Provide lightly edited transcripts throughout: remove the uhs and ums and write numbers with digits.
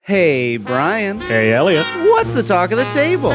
Hey, Brian. Hey, Elliot. What's the talk of the table?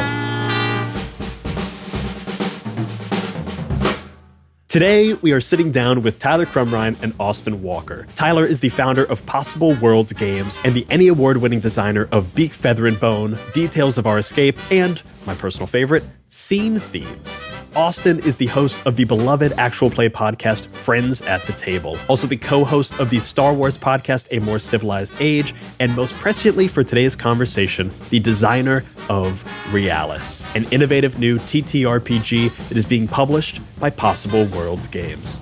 Today, we are sitting down with Tyler Crumrine and Austin Walker. Tyler is the founder of Possible Worlds Games and the Emmy Award-winning designer of Beak, Feather, and Bone, Details of Our Escape, and, my personal favorite, Scene Thieves. Austin is the host of the beloved actual play podcast Friends at the Table, also the co-host of the Star Wars podcast A More Civilized Age, and most presciently for today's conversation, the designer of Realis, an innovative new TTRPG that is being published by Possible Worlds Games.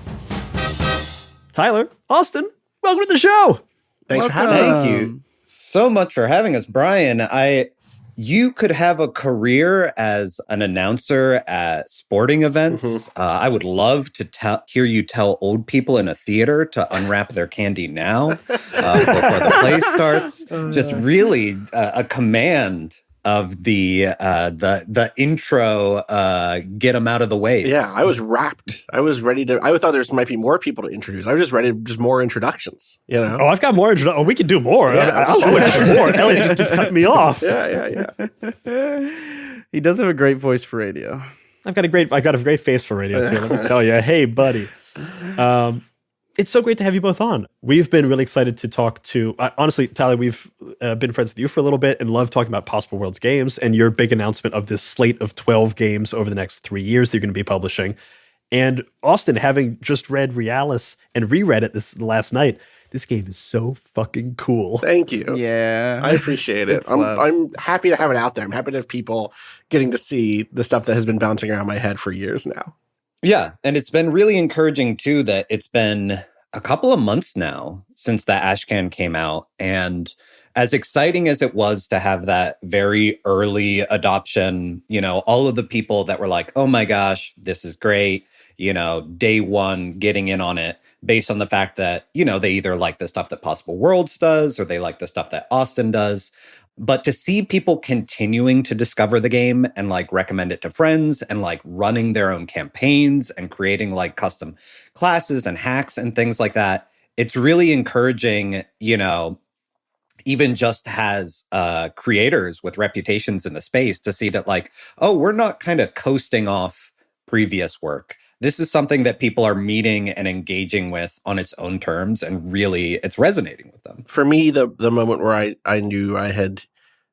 Tyler, Austin, welcome to the show. Thanks for having us. Thank you so much for having us, Brian. You could have a career as an announcer at sporting events. Mm-hmm. I would love to hear you tell old people in a theater to unwrap their candy now before the play starts. Just really a command of the intro, get them out of the way. Yeah, I was wrapped. I was ready to. I thought there might be more people to introduce. I was just ready, just more introductions. You know. Oh, I've got more. Oh, we can do more. Yeah, I'll do more. Elliot just keeps cutting me off. Yeah. He does have a great voice for radio. I've got a great face for radio too. Let me tell you. Hey, buddy. It's so great to have you both on. We've been really excited to talk to, honestly, Tyler, we've been friends with you for a little bit and love talking about Possible Worlds Games and your big announcement of this slate of 12 games over the next 3 years that you're going to be publishing. And Austin, having just read Realis and reread it this last night, this game is so fucking cool. Thank you. Yeah. I appreciate it. I'm happy to have it out there. I'm happy to have people getting to see the stuff that has been bouncing around my head for years now. Yeah, and it's been really encouraging, too, that it's been a couple of months now since that Ashcan came out. And as exciting as it was to have that very early adoption, all of the people that were like, oh my gosh, this is great, day one, getting in on it based on the fact that, they either like the stuff that Possible Worlds does or they like the stuff that Austin does. But to see people continuing to discover the game and recommend it to friends and running their own campaigns and creating custom classes and hacks and things like that, it's really encouraging, even just as creators with reputations in the space to see that we're not kind of coasting off previous work. This is something that people are meeting and engaging with on its own terms, and really it's resonating with them. For me, the moment where I knew I had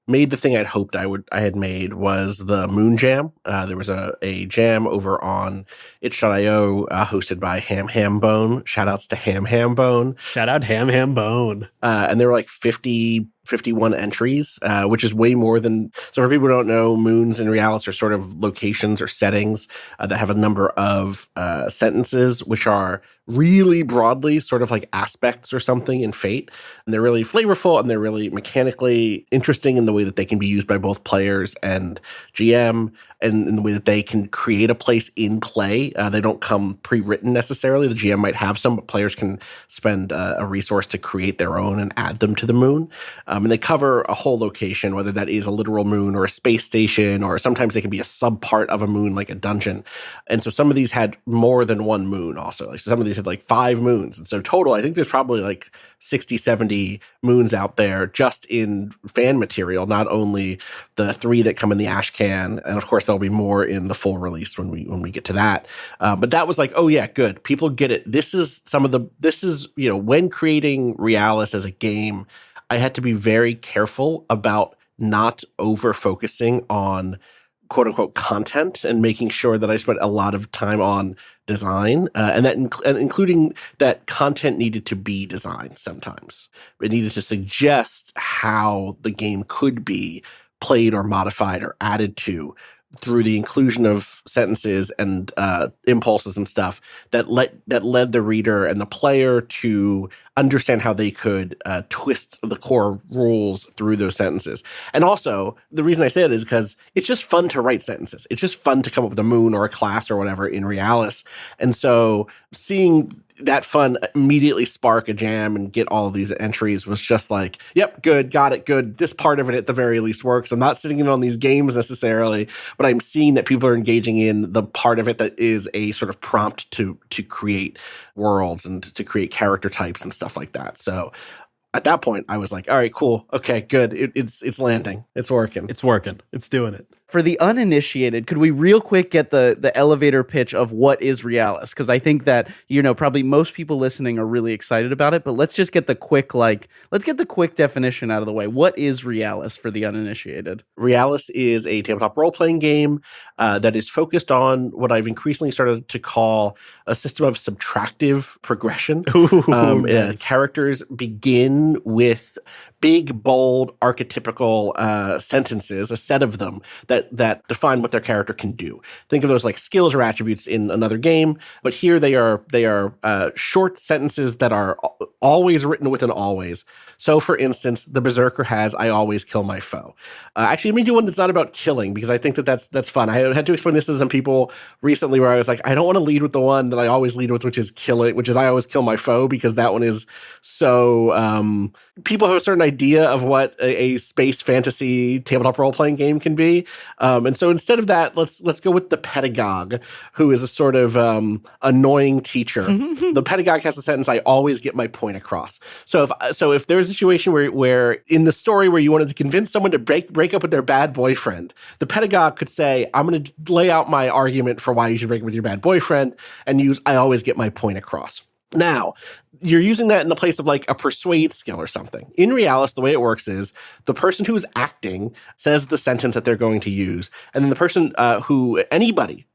made the thing I'd hoped I had made was the Moon Jam. There was a jam over on itch.io hosted by Ham Bone. Shout outs to Ham Bone. Shout out Ham Bone. And there were 51 entries, which is way more than... So for people who don't know, moons in Realis are sort of locations or settings that have a number of sentences, which are really broadly sort of like aspects or something in Fate. And they're really flavorful and they're really mechanically interesting in the way that they can be used by both players and GM, and in the way that they can create a place in play. They don't come pre-written necessarily. The GM might have some, but players can spend a resource to create their own and add them to the moon. And they cover a whole location, whether that is a literal moon or a space station, or sometimes they can be a sub-part of a moon, like a dungeon. And so some of these had more than one moon also. So some of these had 5 moons. And so total, I think there's probably 60, 70 moons out there just in fan material, not only the 3 that come in the Ashcan. And of course, there'll be more in the full release when we get to that. But that was oh yeah, good. People get it. This is when creating Realis as a game, I had to be very careful about not over-focusing on quote-unquote content and making sure that I spent a lot of time on design, and including that content needed to be designed sometimes. It needed to suggest how the game could be played or modified or added to through the inclusion of sentences and impulses and stuff that led the reader and the player to understand how they could twist the core rules through those sentences. And also, the reason I say that is because it's just fun to write sentences. It's just fun to come up with a moon or a class or whatever in Realis. And so seeing that fun immediately spark a jam and get all of these entries was just yep, good, got it, good. This part of it at the very least works. I'm not sitting in on these games necessarily, but I'm seeing that people are engaging in the part of it that is a sort of prompt to create worlds and to create character types and stuff like that. So at that point, I was like, all right, cool. Okay, good. It's landing. It's working. It's working. It's doing it. For the uninitiated, could we real quick get the elevator pitch of what is Realis? Because I think that, probably most people listening are really excited about it, but let's just get the quick definition out of the way. What is Realis for the uninitiated? Realis is a tabletop role-playing game that is focused on what I've increasingly started to call a system of subtractive progression. Nice. Characters begin with big, bold, archetypical sentences, a set of them that define what their character can do. Think of those like skills or attributes in another game, but here they are short sentences that are always written with an always. So, for instance, the Berserker has "I always kill my foe." Actually, let me do one that's not about killing, because I think that's fun. I had to explain this to some people recently, where I was like, I don't want to lead with the one that I always lead with, which is "I always kill my foe," because that one is so. People have a certain idea of what a space fantasy tabletop role playing game can be, and so instead of that, let's go with the pedagogue, who is a sort of annoying teacher. The pedagogue has the sentence, "I always get my point across." So if there's a situation where in the story where you wanted to convince someone to break up with their bad boyfriend, the pedagogue could say, "I'm going to lay out my argument for why you should break up with your bad boyfriend," and use "I always get my point across." Now, you're using that in the place of like a persuade skill or something. In Realis, the way it works is the person who's acting says the sentence that they're going to use, and then the person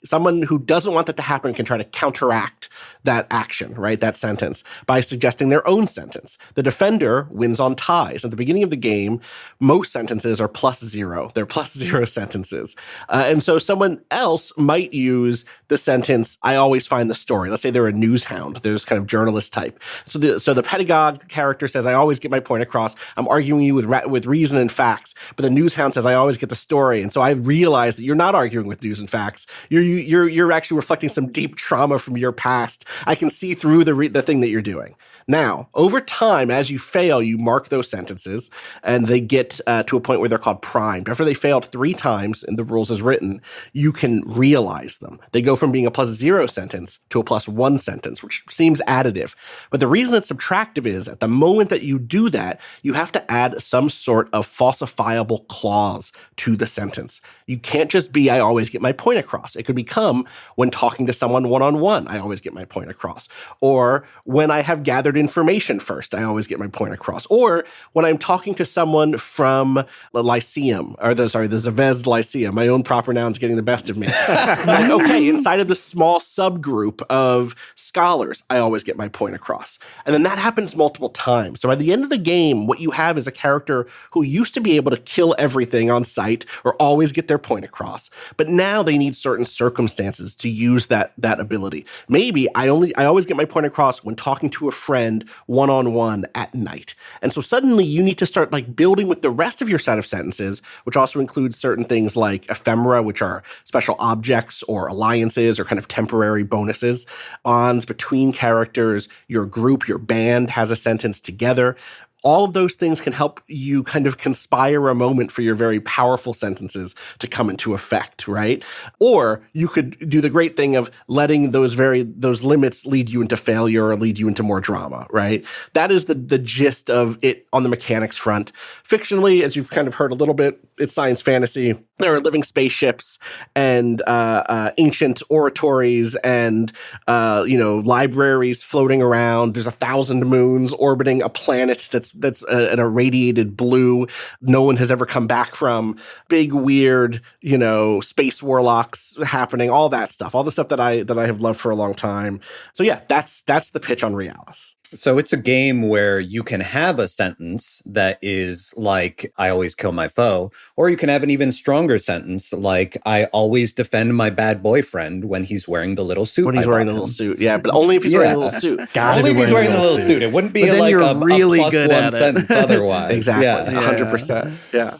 someone who doesn't want that to happen can try to counteract that action, right? That sentence, by suggesting their own sentence. The defender wins on ties. At the beginning of the game, most sentences are +0. They're +0 sentences. And so someone else might use the sentence, "I always find the story." Let's say they're a news hound. There's kind of journalist type. So the pedagogue character says, "I always get my point across. I'm arguing you with reason and facts." But the news hound says, "I always get the story." And so I realized that you're not arguing with news and facts. You're actually reflecting some deep trauma from your past. I can see through the thing that you're doing. Now, over time, as you fail, you mark those sentences, and they get to a point where they're called primed. After they failed 3 times in the rules as written, you can realize them. They go from being a +0 sentence to a +1 sentence, which seems additive. But the reason it's subtractive is at the moment that you do that, you have to add some sort of falsifiable clause to the sentence. You can't just be, "I always get my point across." It could become, "When talking to someone one-on-one, I always get my point across." Or, "When I have gathered information first, I always get my point across." Or, "When I'm talking to someone from the Lyceum," or the Zvezd Lyceum, my own proper noun's getting the best of me. Like, okay, inside of the small subgroup of scholars, I always get my point across. And then that happens multiple times. So by the end of the game, what you have is a character who used to be able to kill everything on sight or always get their point across. But now they need certain circumstances to use that ability. Maybe I always get my point across when talking to a friend one-on-one at night. And so suddenly you need to start like building with the rest of your set of sentences, which also includes certain things like ephemera, which are special objects or alliances or kind of temporary bonuses, bonds between characters, your group, your band has a sentence together. All of those things can help you kind of conspire a moment for your very powerful sentences to come into effect, right? Or you could do the great thing of letting those limits lead you into failure or lead you into more drama, right? That is the gist of it on the mechanics front. Fictionally, as you've kind of heard a little bit, it's science fantasy. There are living spaceships and ancient oratories and libraries floating around. There's 1,000 moons orbiting a planet that's an irradiated blue no one has ever come back from. Big weird space warlocks happening. All that stuff. All the stuff that I have loved for a long time. So yeah, that's the pitch on Realis. So it's a game where you can have a sentence that is like, "I always kill my foe," or you can have an even stronger sentence like, "I always defend my bad boyfriend when he's wearing the little suit." When he's wearing the little suit, yeah, but only if he's wearing the little suit. Only if he's wearing the little suit. It wouldn't be like a really good +1 at it. sentence otherwise. Exactly, Yeah. 100%. Yeah.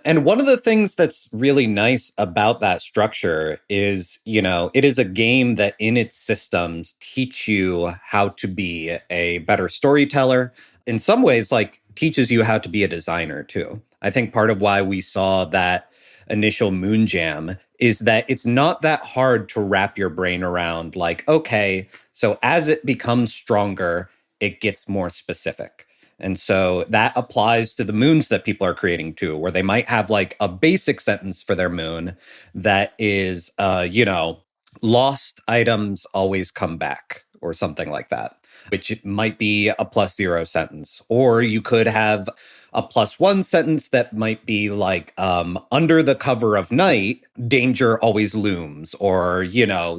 And one of the things that's really nice about that structure is, it is a game that in its systems teach you how to be a better storyteller. In some ways, like, teaches you how to be a designer too. I think part of why we saw that initial Moon Jam is that it's not that hard to wrap your brain around, like, okay, so as it becomes stronger, it gets more specific. And so that applies to the moons that people are creating too, where they might have like a basic sentence for their moon that is, lost items always come back or something like that, which might be a +0 sentence. Or you could have a +1 sentence that might be like, under the cover of night, danger always looms, or,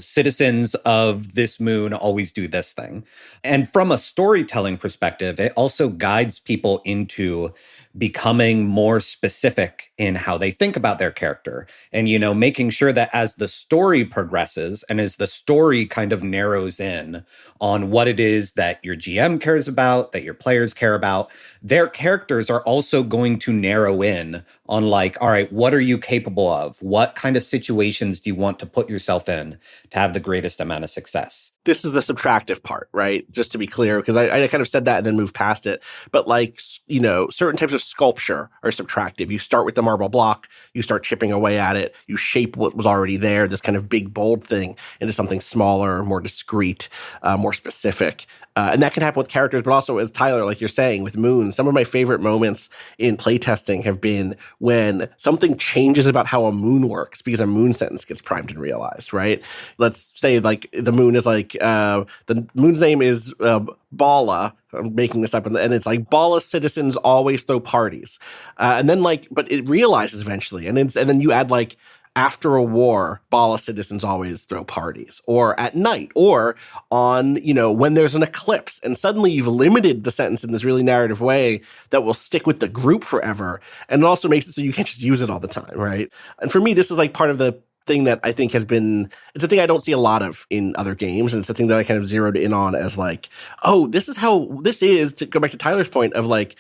citizens of this moon always do this thing. And from a storytelling perspective, it also guides people into becoming more specific in how they think about their character. And, making sure that as the story progresses and as the story kind of narrows in on what it is that your GM cares about, that your players care about, their characters are also going to narrow in on like, all right, what are you capable of? What kind of situations do you want to put yourself in to have the greatest amount of success? This is the subtractive part, right? Just to be clear, because I kind of said that and then moved past it. But like, certain types of sculpture are subtractive. You start with the marble block, you start chipping away at it, you shape what was already there, this kind of big, bold thing, into something smaller, more discreet, more specific. And that can happen with characters, but also, as Tyler, like you're saying, with Moon, some of my favorite moments in playtesting have been when something changes about how a moon works because a moon sentence gets primed and realized, right? Let's say like the moon is like, the moon's name is Bala. I'm making this up, and it's like Bala citizens always throw parties, and then like, but it realizes eventually, and then you add like, after a war, Bala citizens always throw parties, or at night, or on, when there's an eclipse, and suddenly you've limited the sentence in this really narrative way that will stick with the group forever, and it also makes it so you can't just use it all the time, right? And for me, this is like part of the thing that I think has been, it's a thing I don't see a lot of in other games, and it's a thing that I kind of zeroed in on as like, oh, this is how this is, to go back to Tyler's point of like,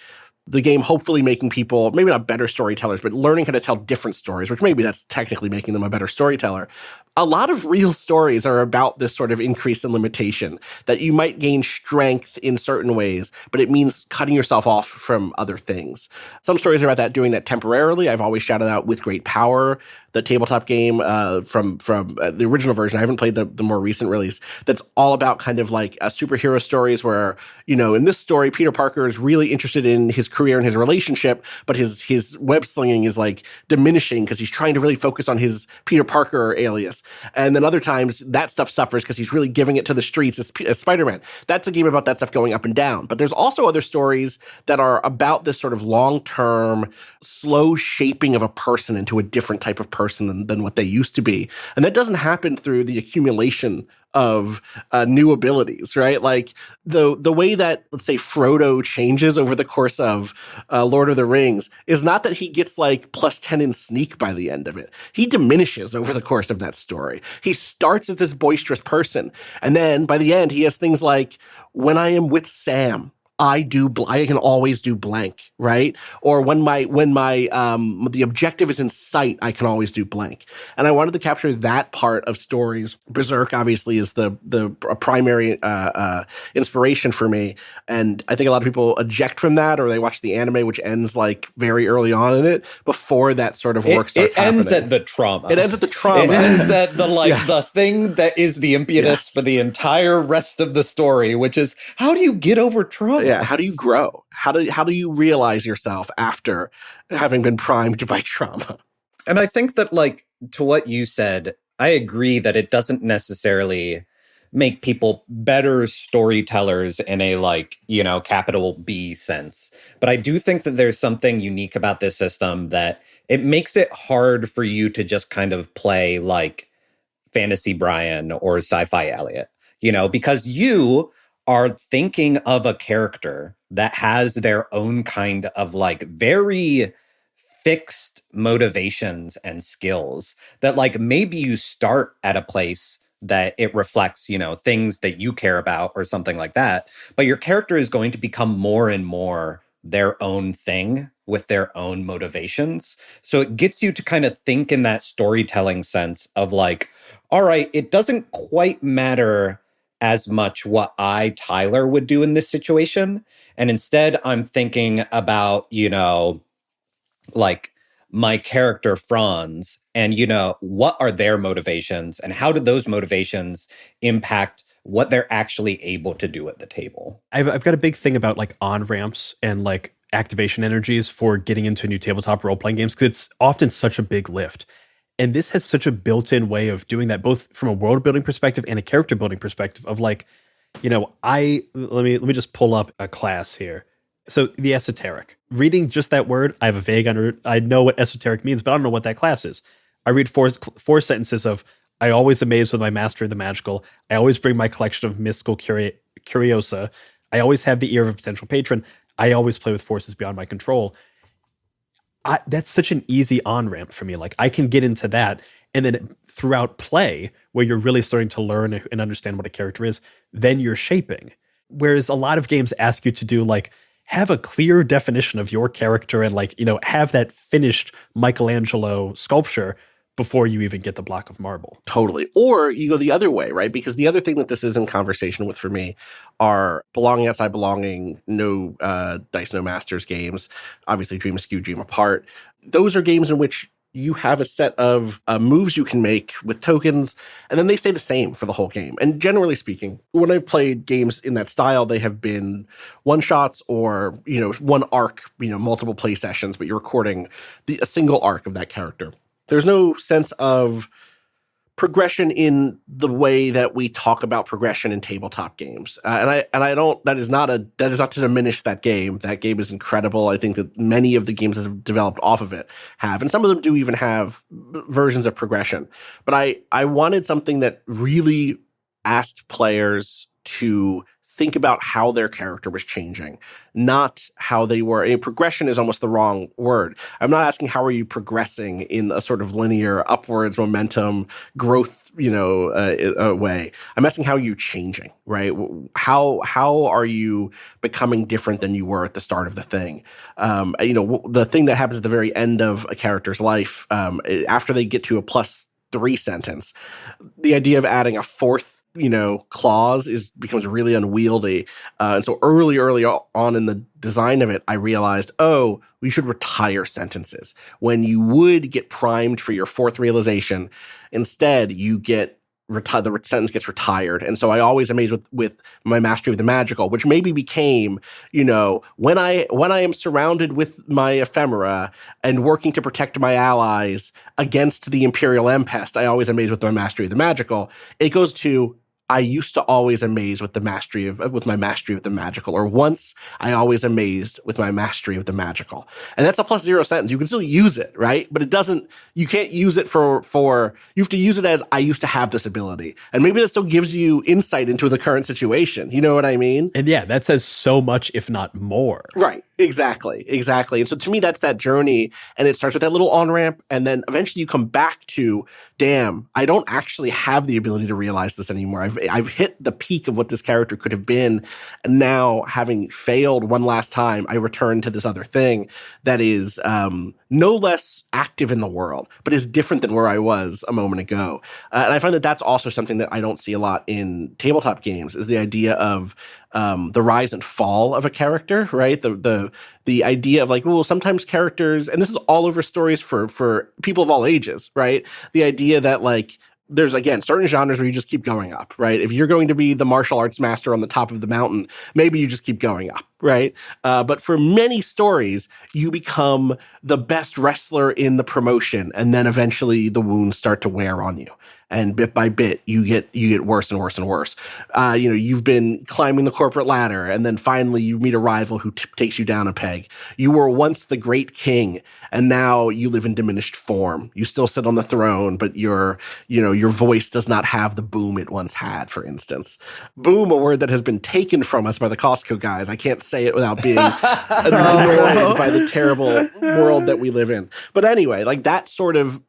the game hopefully making people, maybe not better storytellers, but learning how to tell different stories, which maybe that's technically making them a better storyteller. A lot of real stories are about this sort of increase in limitation, that you might gain strength in certain ways, but it means cutting yourself off from other things. Some stories are about that, doing that temporarily. I've always shouted out With Great Power, the tabletop game from the original version. I haven't played the more recent release. That's all about kind of like superhero stories where, in this story, Peter Parker is really interested in his career and his relationship, but his web slinging is like diminishing because he's trying to really focus on his Peter Parker alias. And then other times that stuff suffers because he's really giving it to the streets as Spider-Man. That's a game about that stuff going up and down. But there's also other stories that are about this sort of long-term, slow shaping of a person into a different type of person than what they used to be. And that doesn't happen through the accumulation of new abilities, right? Like the way that, let's say, Frodo changes over the course of Lord of the Rings is not that he gets like +10 in sneak by the end of it. He diminishes over the course of that story. He starts as this boisterous person, and then by the end he has things like, when I am with Sam, I can always do blank, right? Or when the objective is in sight, I can always do blank. And I wanted to capture that part of stories. Berserk obviously is the primary inspiration for me, and I think a lot of people eject from that, or they watch the anime, which ends like very early on in it, before that sort of work starts happening. It ends at the trauma. It ends at the trauma. It ends at the the thing that is the impetus for the entire rest of the story, which is, how do you get over trauma? Yeah, how do you grow? How do you realize yourself after having been primed by trauma? And I think that, like, to what you said, I agree that it doesn't necessarily make people better storytellers in a, like, capital B sense. But I do think that there's something unique about this system that it makes it hard for you to just kind of play like Fantasy Brian or Sci-Fi Elliot, because you are thinking of a character that has their own kind of like very fixed motivations and skills that like maybe you start at a place that it reflects, things that you care about or something like that. But your character is going to become more and more their own thing with their own motivations. So it gets you to kind of think in that storytelling sense of like, all right, it doesn't quite matter as much what I, Tyler, would do in this situation. And instead, I'm thinking about, like my character Franz and, what are their motivations and how do those motivations impact what they're actually able to do at the table. I've got a big thing about like on ramps and like activation energies for getting into new tabletop role playing games, because it's often such a big lift. And this has such a built-in way of doing that, both from a world building perspective and a character building perspective of like, you know, let me just pull up a class here. So the esoteric, reading just that word, I have a vague I know what esoteric means, but I don't know what that class is. I read four sentences of, I always amaze with my mastery of the magical. I always bring my collection of mystical curiosa. I always have the ear of a potential patron. I always play with forces beyond my control. That's such an easy on-ramp for me. Like I can get into that. And then throughout play, where you're really starting to learn and understand what a character is, then you're shaping. Whereas a lot of games ask you to do like, have a clear definition of your character and like, you know, have that finished Michelangelo sculpture before you even get the block of marble. Totally. Or you go the other way, right? Because the other thing that this is in conversation with for me are belonging outside belonging, no dice, no masters games, obviously Dream Askew, Dream Apart. Those are games in which you have a set of moves you can make with tokens, and then they stay the same for the whole game. And generally speaking, when I've played games in that style, they have been one-shots or, you know, one arc, you know, multiple play sessions, but you're recording a single arc of that character. There's no sense of progression in the way that we talk about progression in tabletop games, and I don't. That is not to diminish that game. That game is incredible. I think that many of the games that have developed off of it have, and some of them do even have versions of progression. But I wanted something that really asked players to think about how their character was changing, not how they were. Progression is almost the wrong word. I'm not asking how are you progressing in a sort of linear upwards momentum growth, you know, way. I'm asking how are you changing, right? How are you becoming different than you were at the start of the thing? You know, the thing that happens at the very end of a character's life, after they get to a +3 sentence, the idea of adding a fourth, you know, clause becomes really unwieldy. And so early on in the design of it, I realized, oh, we should retire sentences. When you would get primed for your fourth realization, instead you get the sentence gets retired. And so I always amazed with my mastery of the magical, which maybe became, you know, when I am surrounded with my ephemera and working to protect my allies against the Imperial Empest, I always amazed with my mastery of the magical. It goes to, I used to always amaze with my mastery of the magical, or once I always amazed with my mastery of the magical. And that's a +0 sentence. You can still use it, right? But you can't use it for, you have to use it as, I used to have this ability. And maybe that still gives you insight into the current situation. You know what I mean? And yeah, that says so much, if not more. Right. Exactly. And so to me, that's that journey. And it starts with that little on-ramp. And then eventually you come back to, damn, I don't actually have the ability to realize this anymore. I've hit the peak of what this character could have been. And now, having failed one last time, I return to this other thing that is no less active in the world, but is different than where I was a moment ago. And I find that that's also something that I don't see a lot in tabletop games, is the idea of the rise and fall of a character, right? The idea of like, well, sometimes characters, and this is all over stories for people of all ages, right? The idea that like, there's, again, certain genres where you just keep going up, right? If you're going to be the martial arts master on the top of the mountain, maybe you just keep going up, right? But for many stories, you become the best wrestler in the promotion, and then eventually the wounds start to wear on you. And bit by bit, you get worse and worse and worse. You know, you've been climbing the corporate ladder, and then finally you meet a rival who takes you down a peg. You were once the great king, and now you live in diminished form. You still sit on the throne, but your voice does not have the boom it once had, for instance. Boom, a word that has been taken from us by the Costco guys. I can't say it without being annoyed by the terrible world that we live in. But anyway, like that sort of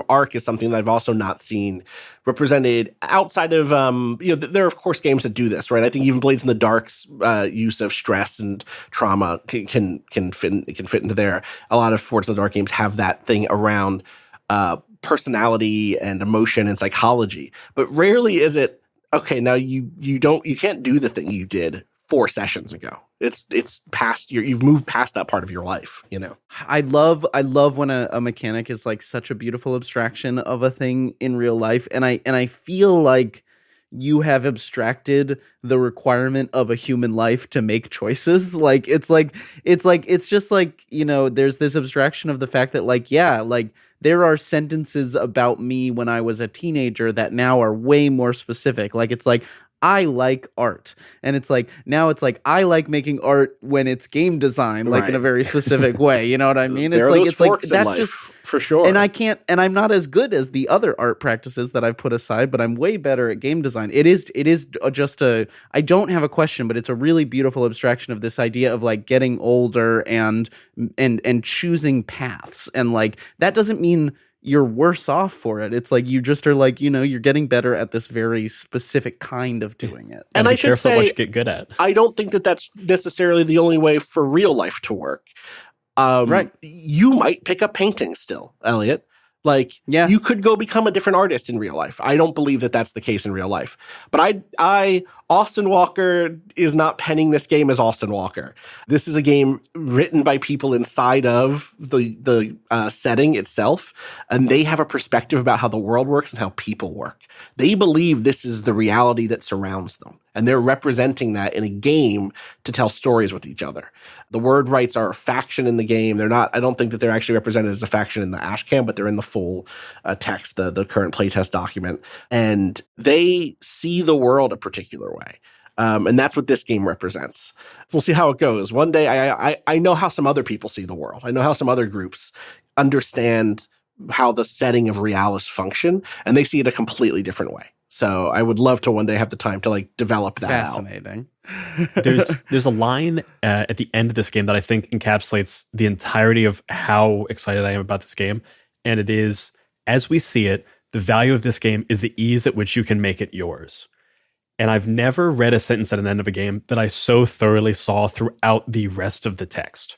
arc is something that I've also not seen represented outside of there are of course games that do this, right? I think even Blades in the Dark's use of stress and trauma can fit into there. A lot of Forts in the Dark games have that thing around personality and emotion and psychology, but rarely is it okay. Now you can't do the thing you did 4 sessions ago. It's past you've moved past that part of your life, you know. I love when a mechanic is like such a beautiful abstraction of a thing in real life, and I feel like, you have abstracted the requirement of a human life to make choices. It's just like, there's this abstraction of the fact that there are sentences about me when I was a teenager that now are way more specific. It's like, I like art. And it's like, now it's like, I like making art when it's game design, in a very specific way. You know what I mean? That's just for sure. And I'm not as good as the other art practices that I've put aside, but I'm way better at game design. It is just I don't have a question, but it's a really beautiful abstraction of this idea of getting older and choosing paths. And that doesn't mean you're worse off for it. It's you just are you're getting better at this very specific kind of doing it. And I should say, what you get good at. I don't think that that's necessarily the only way for real life to work. Right. You might pick up painting still, Elliot. You could go become a different artist in real life. I don't believe that that's the case in real life. But Austin Walker is not penning this game as Austin Walker. This is a game written by people inside of the setting itself, and they have a perspective about how the world works and how people work. They believe this is the reality that surrounds them, and they're representing that in a game to tell stories with each other. The word rights are a faction in the game. They're not. I don't think that they're actually represented as a faction in the Ashcan, but they're in the full text, the current playtest document, and they see the world a particular way. And that's what this game represents. We'll see how it goes. One day, I know how some other people see the world. I know how some other groups understand how the setting of Realis function, and they see it a completely different way. So I would love to one day have the time to develop that Fascinating. There's a line at the end of this game that I think encapsulates the entirety of how excited I am about this game. And it is, as we see it, the value of this game is the ease at which you can make it yours. And I've never read a sentence at an end of a game that I so thoroughly saw throughout the rest of the text.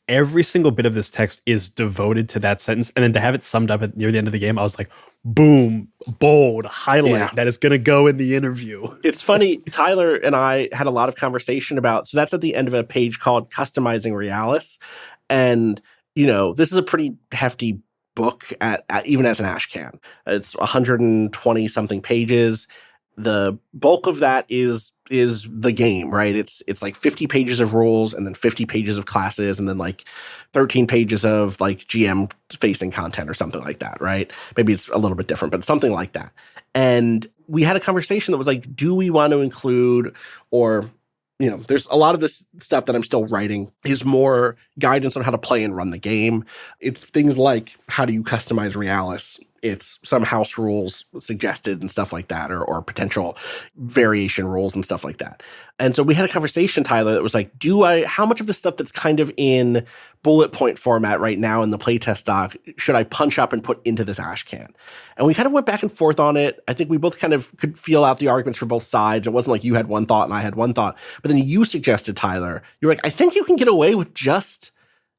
Every single bit of this text is devoted to that sentence. And then to have it summed up near the end of the game, I was like, boom, bold, highlight, that is going to go in the interview. It's funny, Tyler and I had a lot of conversation about, so that's at the end of a page called Customizing Realis. And, this is a pretty hefty book at even as an Ashcan. It's 120 something pages. The bulk of that is the game, right? It's 50 pages of rules and then 50 pages of classes and then 13 pages of GM facing content or something like that, right? Maybe it's a little bit different, but something like that. And we had a conversation that was do we want to include, or there's a lot of this stuff that I'm still writing is more guidance on how to play and run the game. It's things like, how do you customize Realis? It's some house rules suggested and stuff like that, or potential variation rules and stuff like that. And so we had a conversation, Tyler, that was how much of the stuff that's kind of in bullet point format right now in the playtest doc should I punch up and put into this Ashcan? And we kind of went back and forth on it. I think we both kind of could feel out the arguments for both sides. It wasn't like you had one thought and I had one thought. But then you suggested, Tyler, you were I think you can get away with just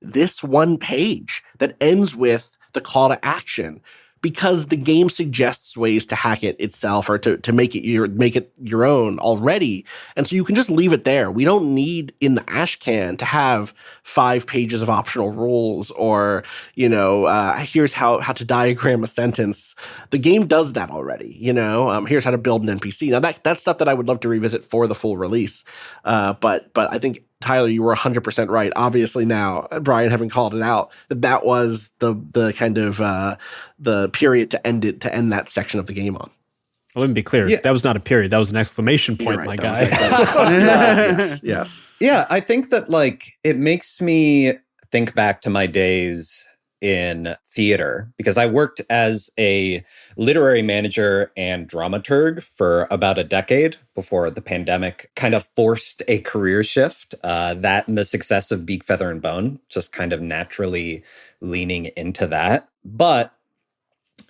this one page that ends with the call to action, because the game suggests ways to hack it itself or to make it your own already. And so you can just leave it there. We don't need in the Ashcan to have 5 pages of optional rules or, here's how to diagram a sentence. The game does that already, here's how to build an NPC. Now that's stuff that I would love to revisit for the full release. But I think, Tyler, you were 100% right. Obviously now, Brian having called it out, that was the kind of the period to end that section of the game on. Well, let me be clear. Yeah. That was not a period. That was an exclamation point, right, my guy. Yes. Yeah, I think that it makes me think back to my days in theater, because I worked as a literary manager and dramaturg for about a decade before the pandemic kind of forced a career shift. That and the success of Beak, Feather, and Bone just kind of naturally leaning into that. But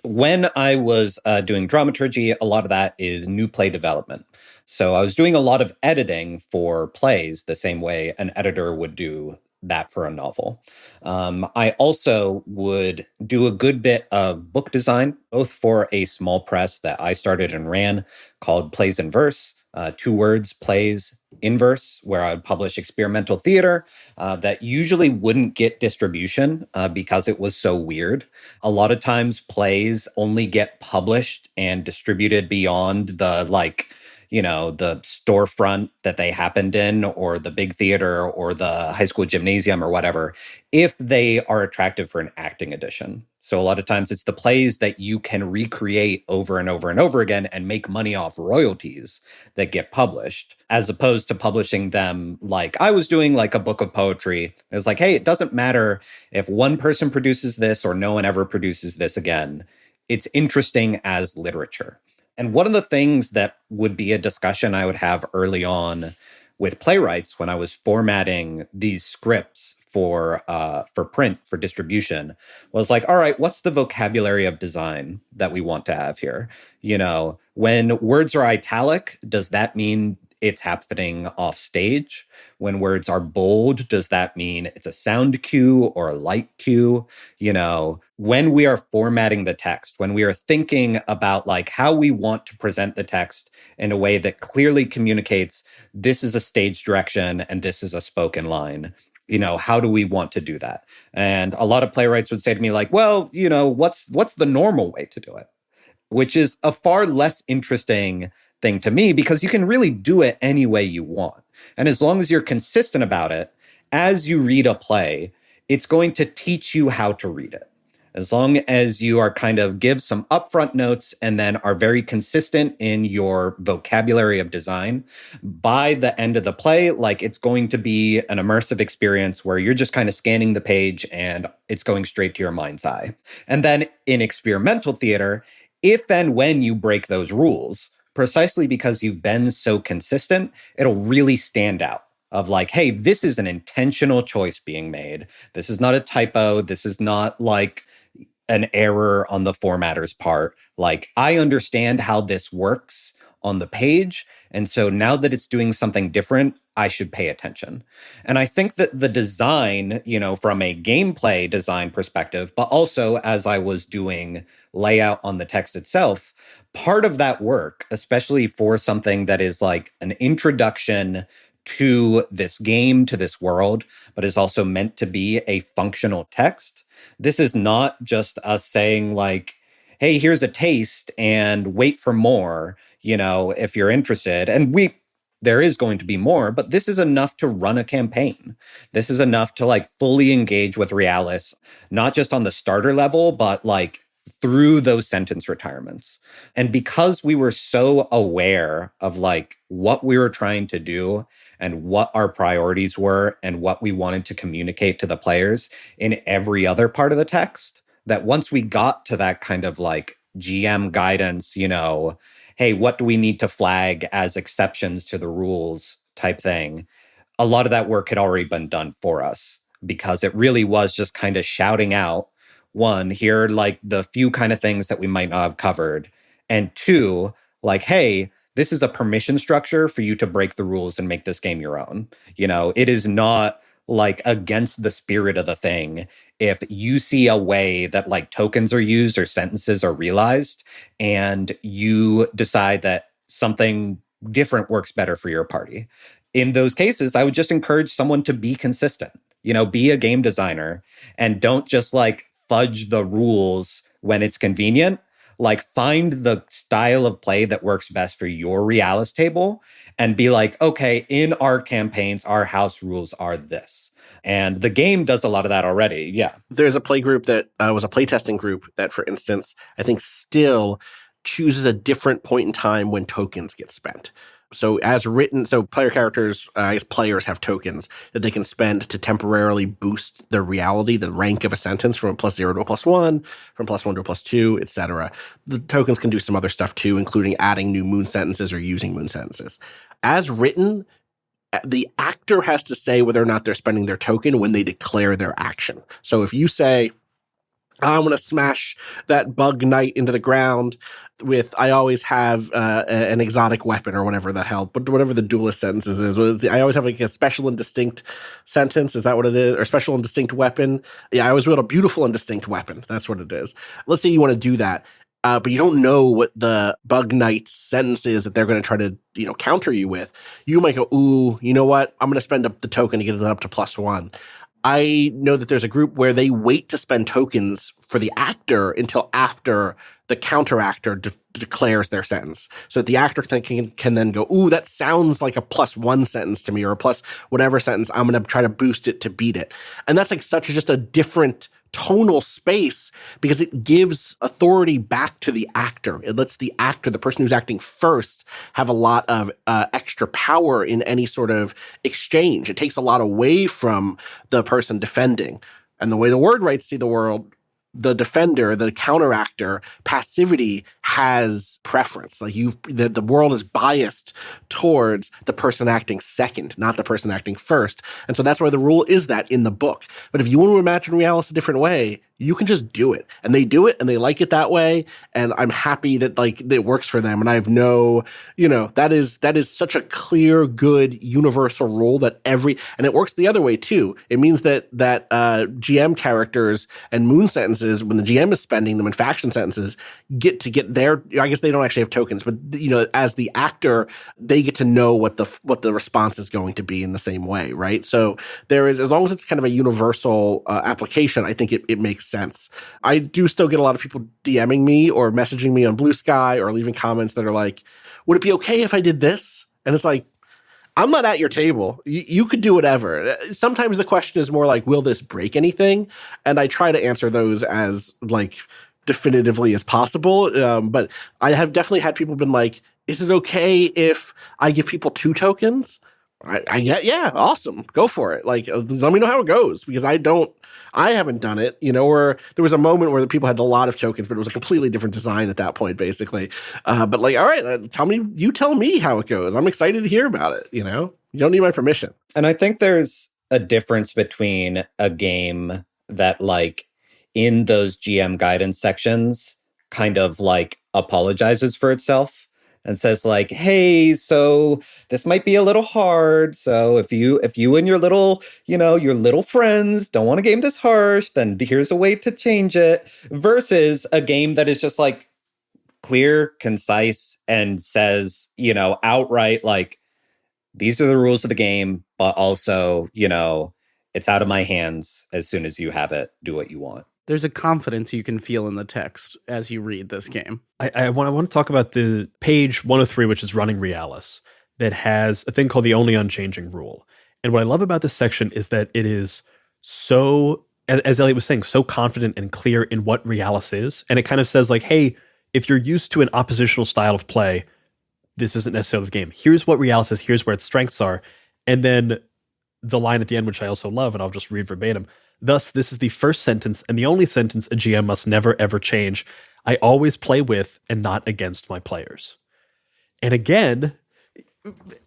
when I was doing dramaturgy, a lot of that is new play development. So I was doing a lot of editing for plays the same way an editor would do that for a novel. I also would do a good bit of book design, both for a small press that I started and ran called Plays in Verse, two words, plays, inverse, where I would publish experimental theater that usually wouldn't get distribution because it was so weird. A lot of times plays only get published and distributed beyond the the storefront that they happened in, or the big theater, or the high school gymnasium, or whatever, if they are attractive for an acting edition. So a lot of times it's the plays that you can recreate over and over and over again and make money off royalties that get published, as opposed to publishing them like I was doing, like a book of poetry. It was like, hey, it doesn't matter if one person produces this or no one ever produces this again. It's interesting as literature. And one of the things that would be a discussion I would have early on with playwrights when I was formatting these scripts for print, for distribution, was like, all right, what's the vocabulary of design that we want to have here? When words are italic, does that mean it's happening off stage? When words are bold, does that mean it's a sound cue or a light cue? When we are formatting the text, when we are thinking about like how we want to present the text in a way that clearly communicates this is a stage direction and this is a spoken line, how do we want to do that? And a lot of playwrights would say to me like, well, what's the normal way to do it? Which is a far less interesting thing to me, because you can really do it any way you want. And as long as you're consistent about it, as you read a play, it's going to teach you how to read it. As long as you are kind of give some upfront notes and then are very consistent in your vocabulary of design, by the end of the play, like it's going to be an immersive experience where you're just kind of scanning the page and it's going straight to your mind's eye. And then in experimental theater, if and when you break those rules, precisely because you've been so consistent, it'll really stand out of like, hey, this is an intentional choice being made. This is not a typo. This is not like an error on the formatter's part. Like, I understand how this works on the page. And so now that it's doing something different, I should pay attention. And I think that the design, from a gameplay design perspective, but also as I was doing layout on the text itself, part of that work, especially for something that is like an introduction to this game, to this world, but is also meant to be a functional text. This is not just us saying like, hey, here's a taste and wait for more, if you're interested. And there is going to be more, but this is enough to run a campaign. This is enough to like fully engage with Realis, not just on the starter level, but like through those sentence retirements. And because we were so aware of like what we were trying to do and what our priorities were and what we wanted to communicate to the players in every other part of the text, that once we got to that kind of like GM guidance, hey, what do we need to flag as exceptions to the rules type thing, a lot of that work had already been done for us, because it really was just kind of shouting out, one, here are like the few kind of things that we might not have covered. And two, like, hey, this is a permission structure for you to break the rules and make this game your own. It is not like against the spirit of the thing if you see a way that like tokens are used or sentences are realized and you decide that something different works better for your party. In those cases, I would just encourage someone to be consistent, be a game designer, and don't just like fudge the rules when it's convenient. Like, find the style of play that works best for your Realis table and be like, okay, in our campaigns, our house rules are this. And the game does a lot of that already. Yeah. There's a play group that was a playtesting group that, for instance, I think still chooses a different point in time when tokens get spent. So as written, so player characters, I guess players have tokens that they can spend to temporarily boost the reality, the rank of a sentence from a +0 to a +1, from +1 to a +2, etc. The tokens can do some other stuff too, including adding new moon sentences or using moon sentences. As written, the actor has to say whether or not they're spending their token when they declare their action. So if you say, I'm going to smash that bug knight into the ground with, I always have an exotic weapon or whatever the hell, but whatever the duelist sentences is. I always have like a special and distinct sentence. Is that what it is? Or special and distinct weapon? Yeah, I always wield a beautiful and distinct weapon. That's what it is. Let's say you want to do that. but you don't know what the Bug Knight's sentence is that they're going to try to, counter you with. You might go, ooh, you know what? I'm going to spend up the token to get it up to +1. I know that there's a group where they wait to spend tokens for the actor until after the counter actor declares their sentence. So that the actor can then go, ooh, that sounds like a +1 sentence to me, or a plus whatever sentence. I'm going to try to boost it to beat it. And that's like just a different tonal space, because it gives authority back to the actor. It lets the actor, the person who's acting first, have a lot of extra power in any sort of exchange. It takes a lot away from the person defending. And the way the word rights see the world, the defender, the counteractor, passivity has preference. Like the world is biased towards the person acting second, not the person acting first. And so that's why the rule is that in the book. But if you want to imagine Realis a different way, you can just do it. And they do it and they like it that way. And I'm happy that it works for them. And I have that is such a clear, good, universal rule that and it works the other way too. It means that GM characters and moon sentences, when the GM is spending them in faction sentences, get their, I guess they don't actually have tokens, but as the actor, they get to know what the response is going to be in the same way, right? So there is, as long as it's kind of a universal application, I think it makes sense. I do still get a lot of people DMing me or messaging me on Blue Sky or leaving comments that are like, would it be okay if I did this? And it's like, I'm not at your table. You could do whatever. Sometimes the question is more like, will this break anything? And I try to answer those as definitively as possible. But I have definitely had people been like, is it okay if I give people 2 tokens? Yeah, awesome. Go for it. Let me know how it goes, because I haven't done it, or there was a moment where the people had a lot of tokens, but it was a completely different design at that point, basically. But all right, you tell me how it goes. I'm excited to hear about it. You don't need my permission. And I think there's a difference between a game that in those GM guidance sections kind of apologizes for itself and says hey, so this might be a little hard. So if you and your little, your little friends don't want a game this harsh, then here's a way to change it. Versus a game that is just clear, concise, and says, outright, these are the rules of the game, but also, it's out of my hands as soon as you have it. Do what you want. There's a confidence you can feel in the text as you read this game. I want to talk about the page 103, which is running Realis, that has a thing called the only unchanging rule. And what I love about this section is that it is so, as Elliot was saying, so confident and clear in what Realis is. And it kind of says hey, if you're used to an oppositional style of play, this isn't necessarily the game. Here's what Realis is. Here's where its strengths are. And then the line at the end, which I also love, and I'll just read verbatim. Thus, this is the first sentence and the only sentence a GM must never, ever change. I always play with and not against my players. And again,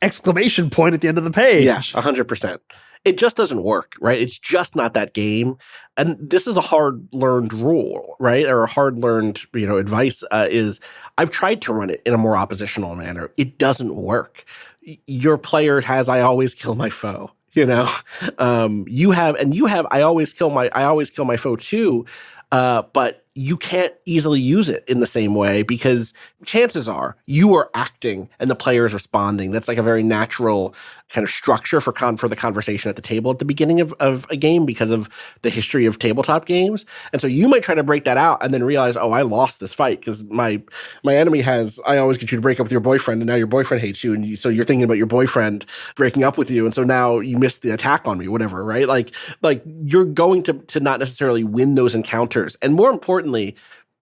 exclamation point at the end of the page. Yeah, 100%. It just doesn't work, right? It's just not that game. And this is a hard-learned rule, right? Or a hard-learned, advice is I've tried to run it in a more oppositional manner. It doesn't work. Your player has I always kill my foe. You have I always kill my foe too, but you can't easily use it in the same way, because chances are you are acting and the player is responding. That's a very natural kind of structure for the conversation at the table at the beginning of a game, because of the history of tabletop games. And so you might try to break that out and then realize, oh, I lost this fight because my enemy has, I always get you to break up with your boyfriend, and now your boyfriend hates you. And so you're thinking about your boyfriend breaking up with you. And so now you missed the attack on me, whatever, right? You're going to not necessarily win those encounters. And more importantly,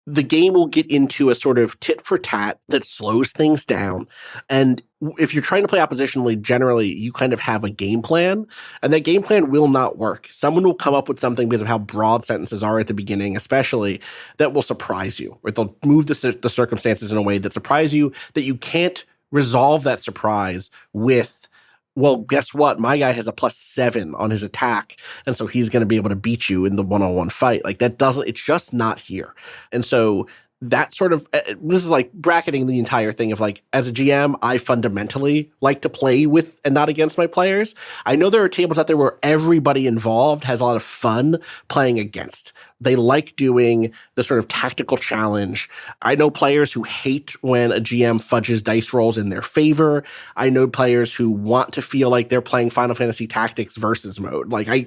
the game will get into a sort of tit for tat that slows things down. And if you're trying to play oppositionally, generally you kind of have a game plan, and that game plan will not work. Someone will come up with something because of how broad sentences are at the beginning, especially, that will surprise you, or they'll move the circumstances in a way that surprise you, that you can't resolve that surprise with, well, guess what? My guy has a +7 on his attack, and so he's going to be able to beat you in the one-on-one fight. It's just not here. And so that sort of, this is like bracketing the entire thing of like, as a GM, I fundamentally like to play with and not against my players. I know there are tables out there where everybody involved has a lot of fun playing against. They like doing the sort of tactical challenge. I know players who hate when a GM fudges dice rolls in their favor. I know players who want to feel like they're playing Final Fantasy Tactics versus mode. Like I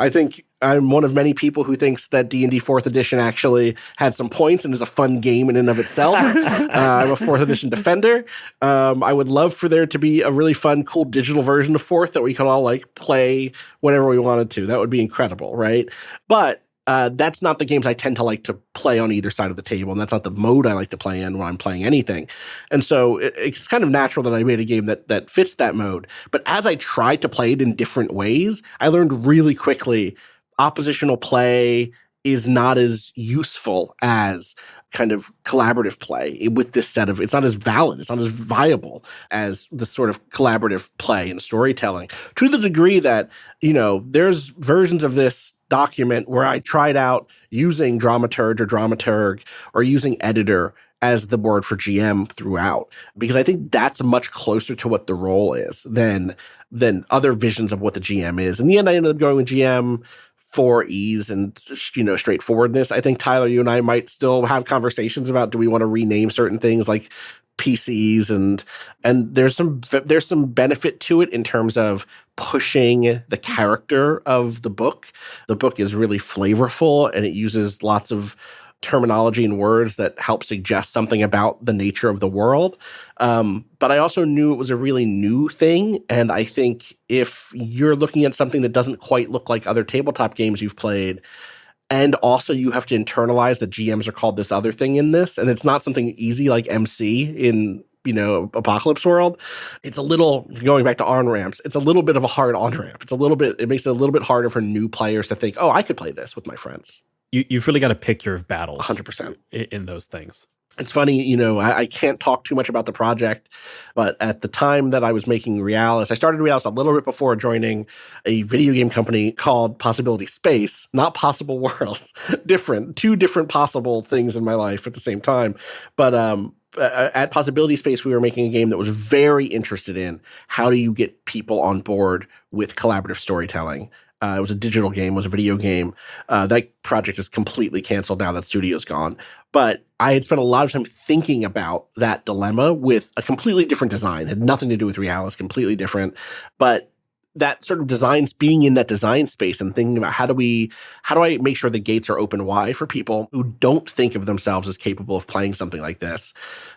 think I'm one of many people who thinks that D&D 4th edition actually had some points and is a fun game in and of itself. I'm a 4th edition defender. I would love for there to be a really fun, cool digital version of 4th that we could all like play whenever we wanted to. That would be incredible, right? But that's not the games I tend to like to play on either side of the table, and that's not the mode I like to play in when I'm playing anything. And so it's kind of natural that I made a game that fits that mode. But as I tried to play it in different ways, I learned really quickly oppositional play is not as useful as kind of collaborative play with this set of, it's not as valid, it's not as viable as the sort of collaborative play and storytelling, to the degree that, there's versions of this document where I tried out using dramaturg or using editor as the word for GM throughout, because I think that's much closer to what the role is than other visions of what the GM is. In the end, I ended up going with GM for ease and, straightforwardness. I think, Tyler, you and I might still have conversations about, do we want to rename certain things like PCs, and there's some benefit to it in terms of pushing the character of the book. The book is really flavorful, and it uses lots of terminology and words that help suggest something about the nature of the world. But I also knew it was a really new thing. And I think if you're looking at something that doesn't quite look like other tabletop games you've played, and also you have to internalize that GMs are called this other thing in this, and it's not something easy like MC in, Apocalypse World, it's a little, going back to on-ramps, it's a little bit of a hard on-ramp. It makes it a little bit harder for new players to think, oh, I could play this with my friends. You've really got to pick your battles 100% in those things. It's funny, I can't talk too much about the project, but at the time that I was making Realis, I started Realis a little bit before joining a video game company called Possibility Space, not Possible Worlds. Two different possible things in my life at the same time. But at Possibility Space, we were making a game that was very interested in how do you get people on board with collaborative storytelling. It was a digital game, it was a video game. That project is completely canceled now that studio's gone. But I had spent a lot of time thinking about that dilemma with a completely different design. It had nothing to do with Realis, completely different. But that sort of being in that design space and thinking about how do I make sure the gates are open wide for people who don't think of themselves as capable of playing something like this.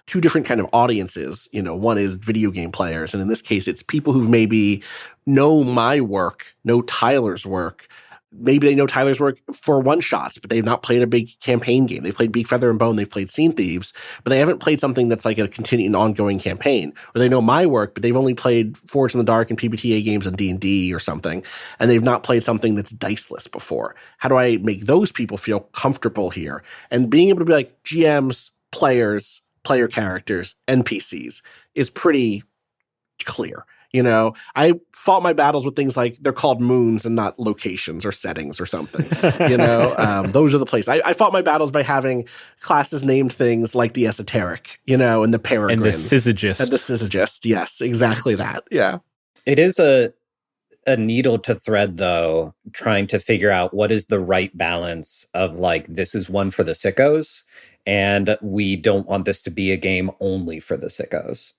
Two different kind of audiences. One is video game players, and in this case, it's people who maybe know my work, know Tyler's work. Maybe they know Tyler's work for one-shots, but they've not played a big campaign game. They've played Beak, Feather, and Bone. They've played Scene Thieves, but they haven't played something that's like a continuing, ongoing campaign. Or they know my work, but they've only played Forged in the Dark and PBTA games and D&D or something, and they've not played something that's diceless before. How do I make those people feel comfortable here? And being able to be like GMs, players, player characters, NPCs is pretty clear. I fought my battles with things like they're called moons and not locations or settings or something. Those are the places. I fought my battles by having classes named things like the esoteric, and the peregrine. And the syzygist. And the syzygist. Yes, exactly that. Yeah. It is a needle to thread, though, trying to figure out what is the right balance of like, this is one for the sickos, and we don't want this to be a game only for the sickos.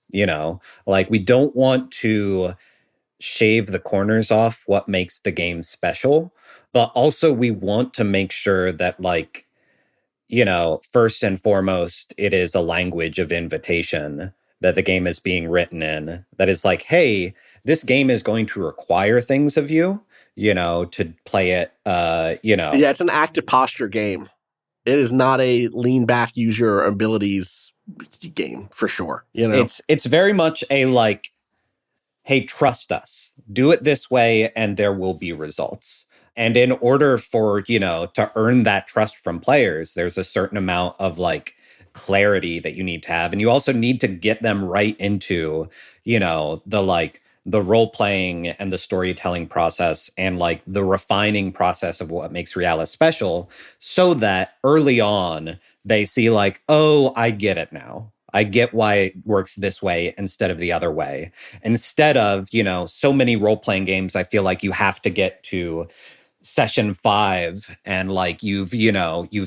Like, we don't want to shave the corners off what makes the game special, but also we want to make sure that, like, first and foremost, it is a language of invitation that the game is being written in, that is like, hey, this game is going to require things of you, to play it, Yeah, it's an active posture game. It is not a lean back, use your abilities game for sure. It's very much a like, hey, trust us, do it this way, and there will be results. And in order for, to earn that trust from players, there's a certain amount of like clarity that you need to have. And you also need to get them right into, the like the role playing and the storytelling process and like the refining process of what makes Realis special, so that early on they see like, oh, I get it now. I get why it works this way instead of the other way. Instead of, so many role playing games, I feel like you have to get to session 5 and like you've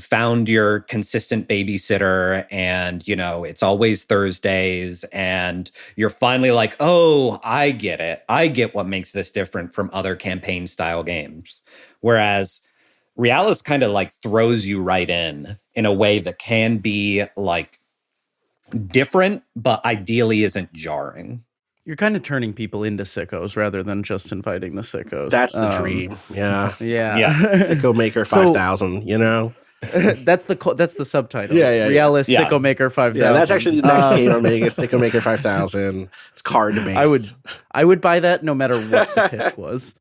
found your consistent babysitter and it's always Thursdays and you're finally like, oh, I get it. I get what makes this different from other campaign style games. Whereas Realis kind of like throws you right in a way that can be like different, but ideally isn't jarring. You're kind of turning people into sickos rather than just inviting the sickos. That's the dream. Yeah. Yeah. Sicko Maker 5000, That's the subtitle. Yeah. Realis Sicko Maker 5000. Yeah, that's actually the next game I'm making. Is Sicko Maker 5000. It's card based. I would buy that no matter what the pitch was.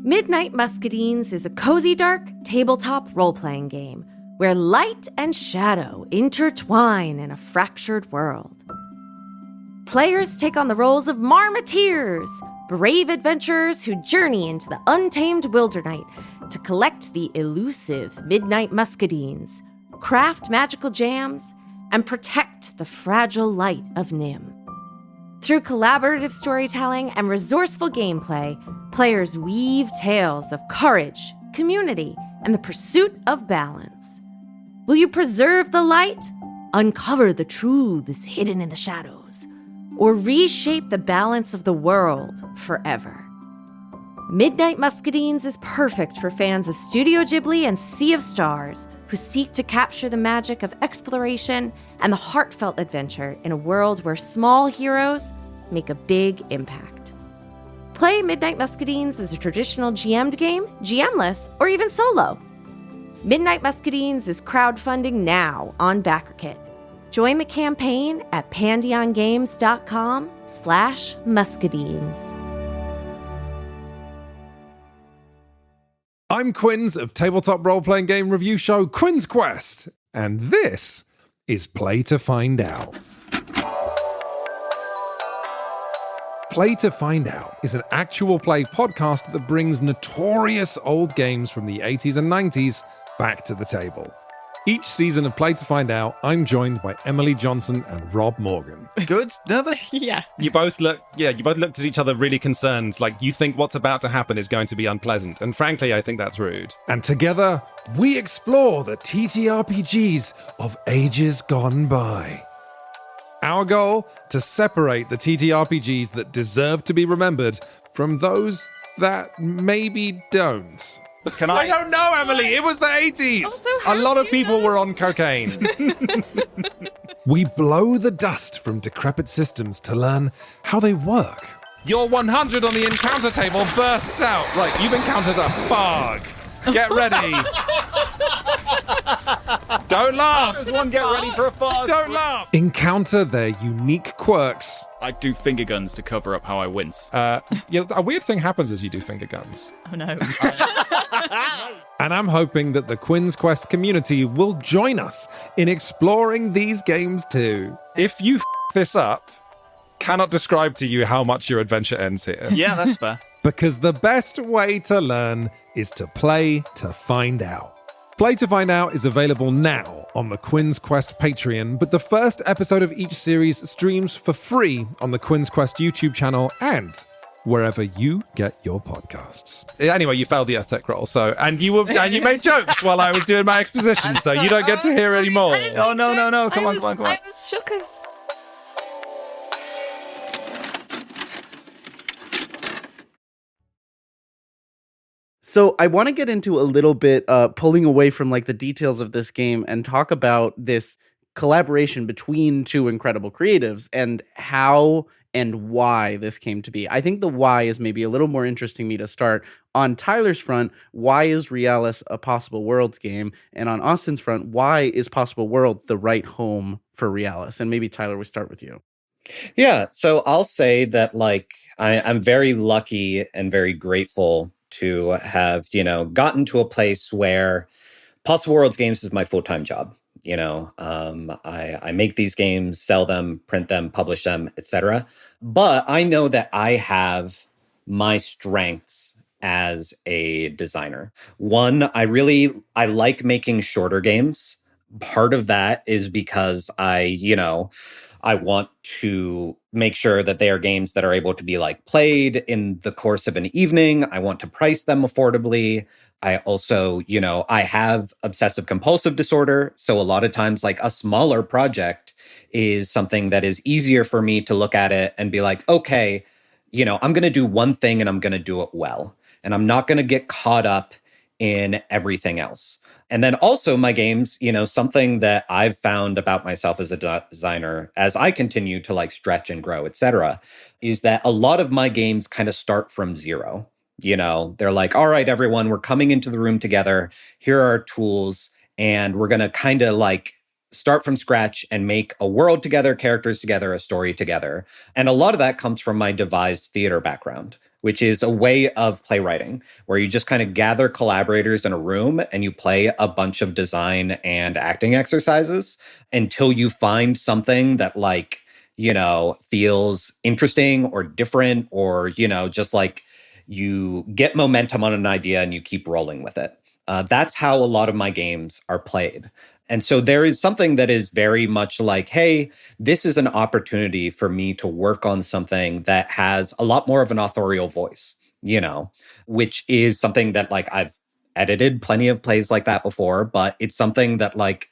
Midnight Muscadines is a cozy, dark tabletop role-playing game where light and shadow intertwine in a fractured world. Players take on the roles of marmoteers, brave adventurers who journey into the untamed wildernite to collect the elusive Midnight Muscadines, craft magical jams, and protect the fragile light of Nim. Through collaborative storytelling and resourceful gameplay, players weave tales of courage, community, and the pursuit of balance. Will you preserve the light, uncover the truths hidden in the shadows, or reshape the balance of the world forever? Midnight Muscadines is perfect for fans of Studio Ghibli and Sea of Stars, who seek to capture the magic of exploration and the heartfelt adventure in a world where small heroes make a big impact. Play Midnight Muscadines as a traditional GM'd game, GMless, or even solo. Midnight Muscadines is crowdfunding now on BackerKit. Join the campaign at pandeongames.com/muscadines. I'm Quinns of tabletop role-playing game review show Quinn's Quest, and this is Play to Find Out. Play to Find Out is an actual play podcast that brings notorious old games from the 80s and 90s back to the table. Each season of Play to Find Out, I'm joined by Emily Johnson and Rob Morgan. Good? Nervous? Yeah. You both looked at each other really concerned, like you think what's about to happen is going to be unpleasant. And frankly, I think that's rude. And together, we explore the TTRPGs of ages gone by. Our goal, to separate the TTRPGs that deserve to be remembered from those that maybe don't. I don't know, Emily. It was the 80s. A lot of people were on cocaine. We blow the dust from decrepit systems to learn how they work. Your 100 on the encounter table bursts out. Right, you've encountered a bug. Get ready. Don't laugh. How does one get ready for a fog? Don't laugh. Encounter their unique quirks. I do finger guns to cover up how I wince. A weird thing happens as you do finger guns. Oh no. And I'm hoping that the Quinn's Quest community will join us in exploring these games too. If you this up, cannot describe to you how much your adventure ends here. Yeah, that's fair. Because the best way to learn is to play to find out. Play to Find Out is available now on the Quinn's Quest Patreon, but the first episode of each series streams for free on the Quinn's Quest YouTube channel and wherever you get your podcasts. Anyway, you failed the EarthTech roll, and you made jokes while I was doing my exposition, so you don't get to hear any more. Oh, no. Come on. I was shook as... So I want to get into a little bit pulling away from like the details of this game and talk about this collaboration between two incredible creatives and how and why this came to be. I think the why is maybe a little more interesting me to start. On Tyler's front, why is Realis a Possible Worlds game? And on Austin's front, why is Possible Worlds the right home for Realis? And maybe Tyler, we start with you. Yeah, so I'll say that like I'm very lucky and very grateful to have, gotten to a place where Possible Worlds Games is my full-time job. I make these games, sell them, print them, publish them, etc. But I know that I have my strengths as a designer. One, I like making shorter games. Part of that is because I want to make sure that they are games that are able to be like played in the course of an evening. I want to price them affordably. I also, I have obsessive compulsive disorder. So a lot of times, like a smaller project is something that is easier for me to look at it and be like, okay, I'm going to do one thing and I'm going to do it well. And I'm not going to get caught up in everything else. And then also my games, something that I've found about myself as a designer as I continue to like stretch and grow, et cetera, is that a lot of my games kind of start from zero. They're like, all right, everyone, we're coming into the room together. Here are our tools. And we're going to kind of like start from scratch and make a world together, characters together, a story together. And a lot of that comes from my devised theater background, which is a way of playwriting where you just kind of gather collaborators in a room and you play a bunch of design and acting exercises until you find something that like, feels interesting or different or, just like you get momentum on an idea and you keep rolling with it. That's how a lot of my games are played. And so there is something that is very much like, hey, this is an opportunity for me to work on something that has a lot more of an authorial voice, which is something that like I've edited plenty of plays like that before, but it's something that like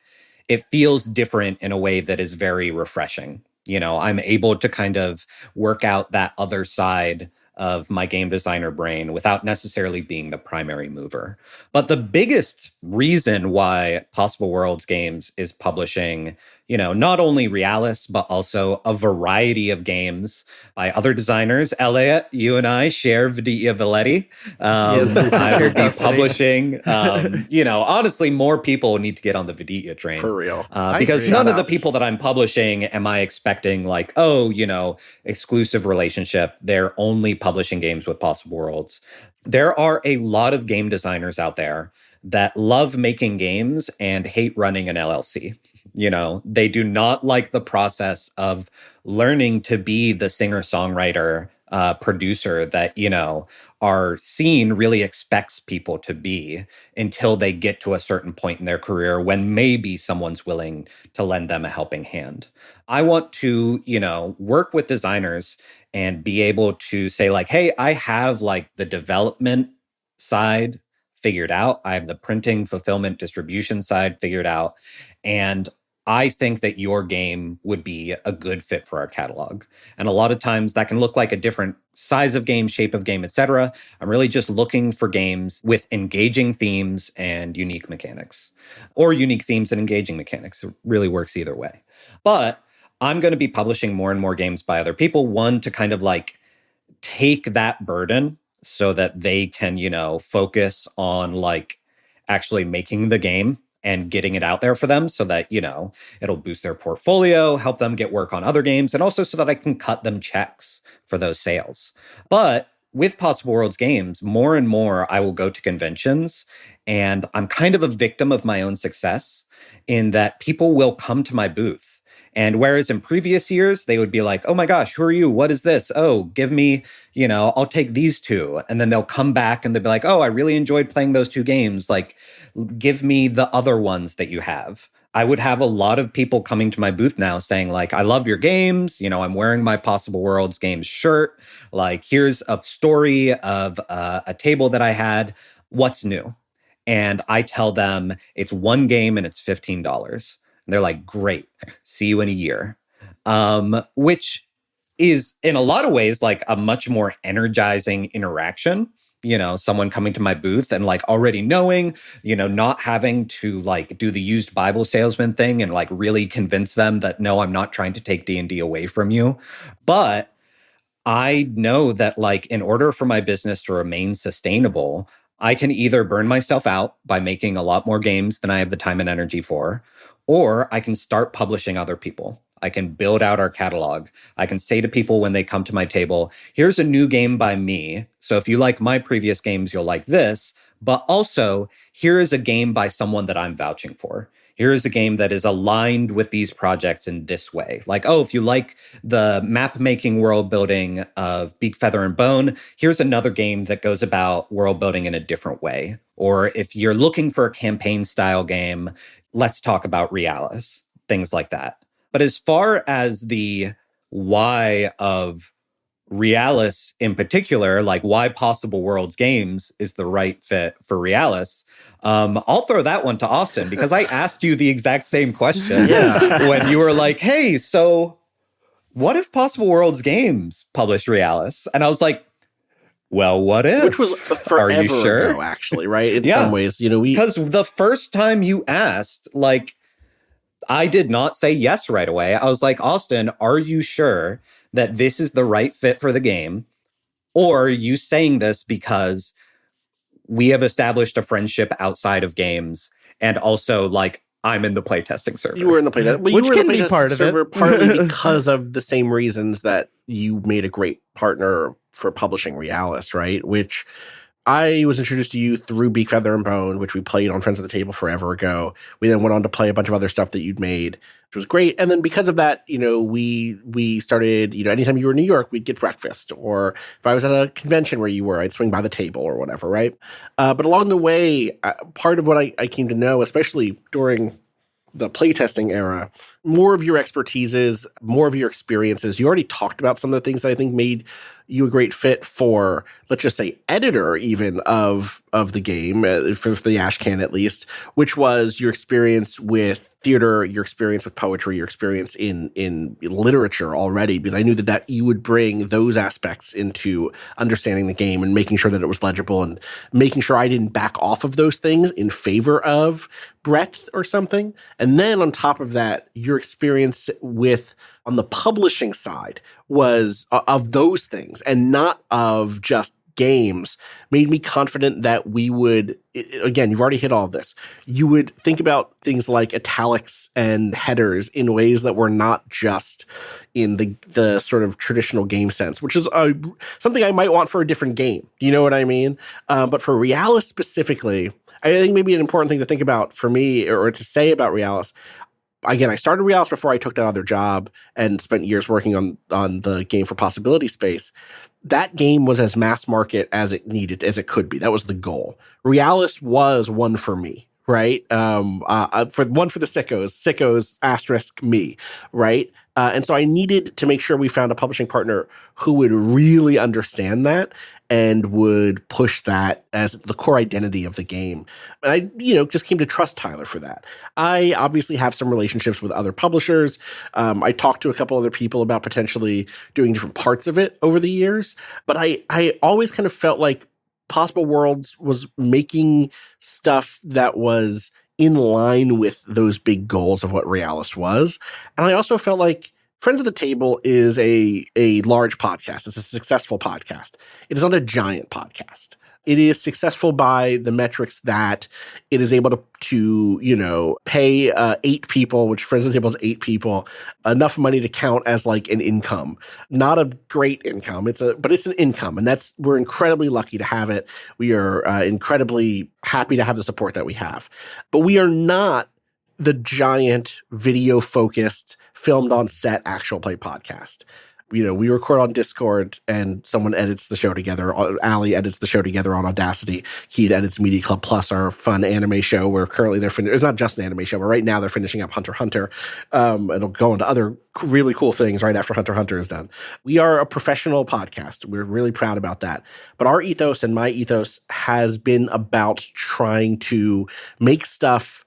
it feels different in a way that is very refreshing. I'm able to kind of work out that other side of my game designer brain without necessarily being the primary mover. But the biggest reason why Possible Worlds Games is publishing, not only Realis, but also a variety of games by other designers. Elliot, you and I share Vidya Valetti. Yes. I will be publishing, honestly, more people need to get on the Vidya train. For real. Because none of the people that I'm publishing am I expecting like, exclusive relationship. They're only publishing games with Possible Worlds. There are a lot of game designers out there that love making games and hate running an LLC. They do not like the process of learning to be the singer-songwriter producer that, our scene really expects people to be until they get to a certain point in their career when maybe someone's willing to lend them a helping hand. I want to, work with designers and be able to say like, hey, I have like the development side figured out. I have the printing, fulfillment, distribution side figured out. And I think that your game would be a good fit for our catalog. And a lot of times that can look like a different size of game, shape of game, etc. I'm really just looking for games with engaging themes and unique mechanics, or unique themes and engaging mechanics. It really works either way. But I'm going to be publishing more and more games by other people. One, to kind of like take that burden so that they can, focus on like actually making the game and getting it out there for them so that, it'll boost their portfolio, help them get work on other games, and also so that I can cut them checks for those sales. But with Possible Worlds Games, more and more I will go to conventions, and I'm kind of a victim of my own success in that people will come to my booth. And whereas in previous years, they would be like, oh my gosh, who are you? What is this? Oh, give me, I'll take these two. And then they'll come back and they'll be like, oh, I really enjoyed playing those two games. Like, give me the other ones that you have. I would have a lot of people coming to my booth now saying like, I love your games. I'm wearing my Possible Worlds Games shirt. Like, here's a story of a table that I had. What's new? And I tell them it's one game and it's $15. And they're like, great, see you in a year. Which is in a lot of ways like a much more energizing interaction. Someone coming to my booth and like already knowing, not having to like do the used Bible salesman thing and like really convince them that, no, I'm not trying to take D&D away from you. But I know that like in order for my business to remain sustainable, I can either burn myself out by making a lot more games than I have the time and energy for, or I can start publishing other people. I can build out our catalog. I can say to people when they come to my table, here's a new game by me. So if you like my previous games, you'll like this. But also, here is a game by someone that I'm vouching for. Here is a game that is aligned with these projects in this way. Like, oh, if you like the map-making world building of Beak, Feather, and Bone, here's another game that goes about world building in a different way. Or if you're looking for a campaign-style game, let's talk about Realis, things like that. But as far as the why of Realis in particular, like why Possible Worlds Games is the right fit for Realis, I'll throw that one to Austin because I asked you the exact same question when you were like, hey, so what if Possible Worlds Games published Realis? And I was like, well, what if? Which was forever Are you sure? ago, actually, right? In some ways, because the first time you asked, like, I did not say yes right away. I was like, Austin, are you sure that this is the right fit for the game? Or are you saying this because we have established a friendship outside of games and also, like, I'm in the playtesting server? You were in the playtesting, Which can be part of it. Partly because of the same reasons that you made a great partner for publishing Realis, right? Which I was introduced to you through Beak, Feather, and Bone, which we played on Friends of the Table forever ago. We then went on to play a bunch of other stuff that you'd made, which was great. And then because of that, we started, anytime you were in New York, we'd get breakfast. Or if I was at a convention where you were, I'd swing by the table or whatever, right? But along the way, part of what I came to know, especially during the playtesting era, more of your expertises, more of your experiences. You already talked about some of the things that I think made you a great fit for, let's just say, editor even of the game, for the Ashcan at least, which was your experience with theater, your experience with poetry, your experience in literature already, because I knew that you would bring those aspects into understanding the game and making sure that it was legible and making sure I didn't back off of those things in favor of breadth or something. And then on top of that, your experience with on the publishing side was of those things and not of just games made me confident that we would, again, you've already hit all of this. You would think about things like italics and headers in ways that were not just in the sort of traditional game sense, which is something I might want for a different game. Do you know what I mean? But for Realis specifically, I think maybe an important thing to think about for me or to say about Realis. Again, I started Realis before I took that other job and spent years working on the game for Possibility Space. That game was as mass market as it could be. That was the goal. Realis was one for me, right? For the sickos asterisk me, right? And so I needed to make sure we found a publishing partner who would really understand that and would push that as the core identity of the game. And I, just came to trust Tyler for that. I obviously have some relationships with other publishers. I talked to a couple other people about potentially doing different parts of it over the years. But I always kind of felt like Possible Worlds was making stuff that was in line with those big goals of what Realis was. And I also felt like Friends of the Table is a large podcast. It's a successful podcast. It is not a giant podcast. It is successful by the metrics that it is able to pay 8 people, which Friends of the Table is 8 people, enough money to count as like an income. Not a great income, but it's an income, and we're incredibly lucky to have it. We are incredibly happy to have the support that we have, but we are not the giant video-focused, filmed on set actual play podcast. We record on Discord and someone edits the show together. Allie edits the show together on Audacity. He edits Media Club Plus, our fun anime show. Where currently it's not just an anime show, but right now they're finishing up Hunter x Hunter. It'll go into other really cool things right after Hunter x Hunter is done. We are a professional podcast. We're really proud about that. But our ethos and my ethos has been about trying to make stuff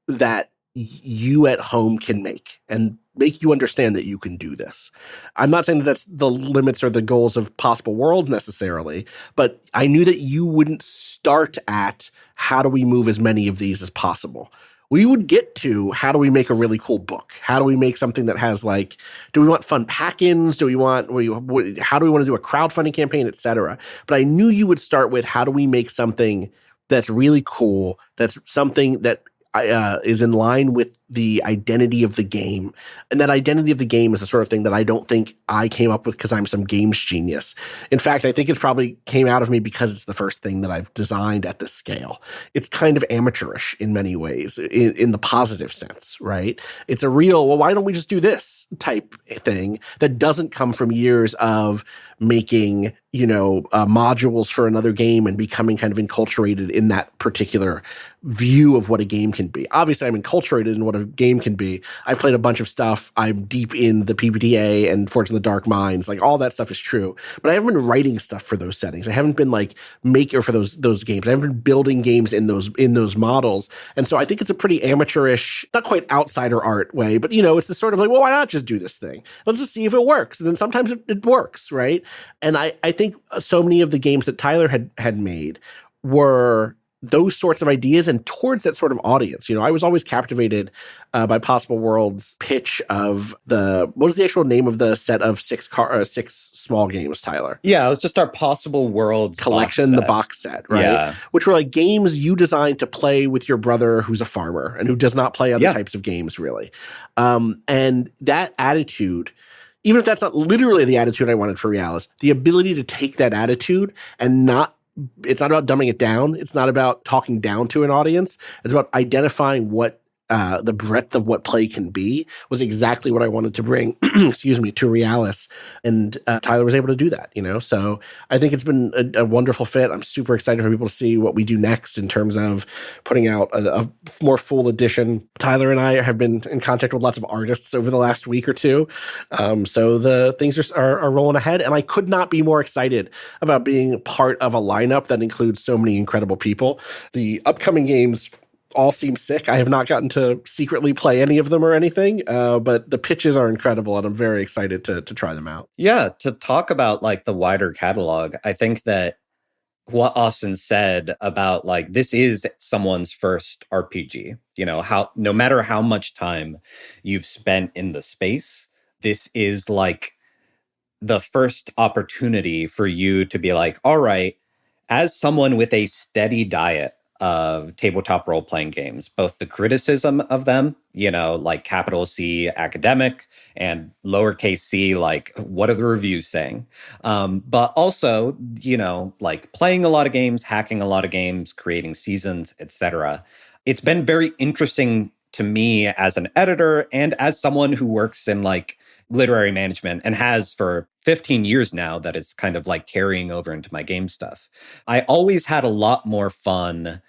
that you at home can make and make you understand that you can do this. I'm not saying that that's the limits or the goals of Possible Worlds necessarily, but I knew that you wouldn't start at how do we move as many of these as possible. We would get to how do we make a really cool book? How do we make something that has do we want fun pack-ins? How do we want to do a crowdfunding campaign, et cetera? But I knew you would start with how do we make something that's really cool, that's something that is in line with the identity of the game. And that identity of the game is the sort of thing that I don't think I came up with because I'm some games genius. In fact, I think it's probably came out of me because it's the first thing that I've designed at this scale. It's kind of amateurish in many ways, in the positive sense, right? It's a real, well, why don't we just do this type thing that doesn't come from years of making, modules for another game and becoming kind of enculturated in that particular view of what a game can be. Obviously, I'm enculturated in what a game can be. I've played a bunch of stuff. I'm deep in the PBTA and Forge in the Dark Minds. Like, all that stuff is true. But I haven't been writing stuff for those settings. I haven't been like maker for those games. I haven't been building games in those models. And so I think it's a pretty amateurish, not quite outsider art way, but it's the sort of like, well, why not just do this thing? Let's just see if it works. And then sometimes it works, right? And I think so many of the games that Tyler had made were those sorts of ideas and towards that sort of audience. I was always captivated by Possible Worlds' pitch of what was the actual name of the set of six small games, Tyler? Yeah, it was just our Possible Worlds collection, the box set, right? Yeah. Which were like games you designed to play with your brother who's a farmer and who does not play other types of games, really. And that attitude, even if that's not literally the attitude I wanted for Realis, the ability to take that attitude and it's not about dumbing it down. It's not about talking down to an audience. It's about identifying what the breadth of what play can be was exactly what I wanted to bring, to Realis. And Tyler was able to do that, So I think it's been a wonderful fit. I'm super excited for people to see what we do next in terms of putting out a more full edition. Tyler and I have been in contact with lots of artists over the last week or two. So the things are rolling ahead. And I could not be more excited about being part of a lineup that includes so many incredible people. The upcoming games all seem sick. I have not gotten to secretly play any of them or anything, but the pitches are incredible, and I'm very excited to try them out. Yeah, to talk about like the wider catalog, I think that what Austin said about like this is someone's first RPG. How no matter how much time you've spent in the space, this is like the first opportunity for you to be like, all right, as someone with a steady diet of tabletop role-playing games, both the criticism of them, like capital C academic and lowercase c, like what are the reviews saying? But also, like playing a lot of games, hacking a lot of games, creating seasons, etc. It's been very interesting to me as an editor and as someone who works in like literary management and has for 15 years now that it's kind of like carrying over into my game stuff. I always had a lot more fun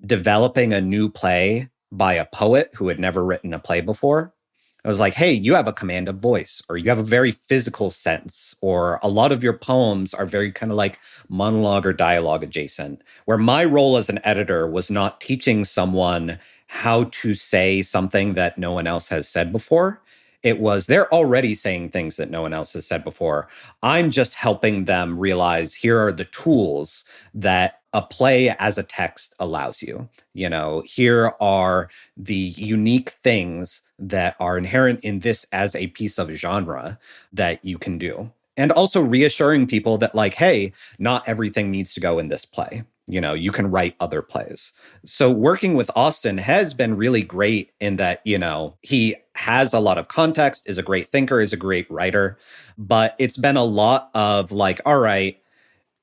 developing a new play by a poet who had never written a play before. I was like, hey, you have a command of voice, or you have a very physical sense, or a lot of your poems are very kind of like monologue or dialogue adjacent, where my role as an editor was not teaching someone how to say something that no one else has said before. It was they're already saying things that no one else has said before. I'm just helping them realize here are the tools that a play as a text allows you. Here are the unique things that are inherent in this as a piece of genre that you can do. And also reassuring people that like, hey, not everything needs to go in this play. You can write other plays. So working with Austin has been really great in that, he has a lot of context, is a great thinker, is a great writer, but it's been a lot of like, all right,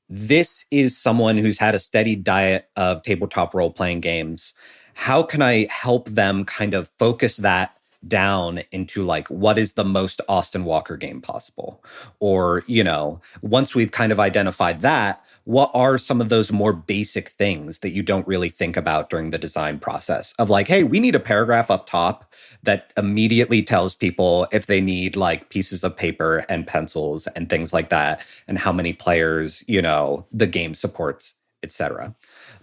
this is someone who's had a steady diet of tabletop role-playing games. How can I help them kind of focus that down into like, what is the most Austin Walker game possible? Or, once we've kind of identified that, what are some of those more basic things that you don't really think about during the design process of like, hey, we need a paragraph up top that immediately tells people if they need like pieces of paper and pencils and things like that, and how many players, the game supports, etc.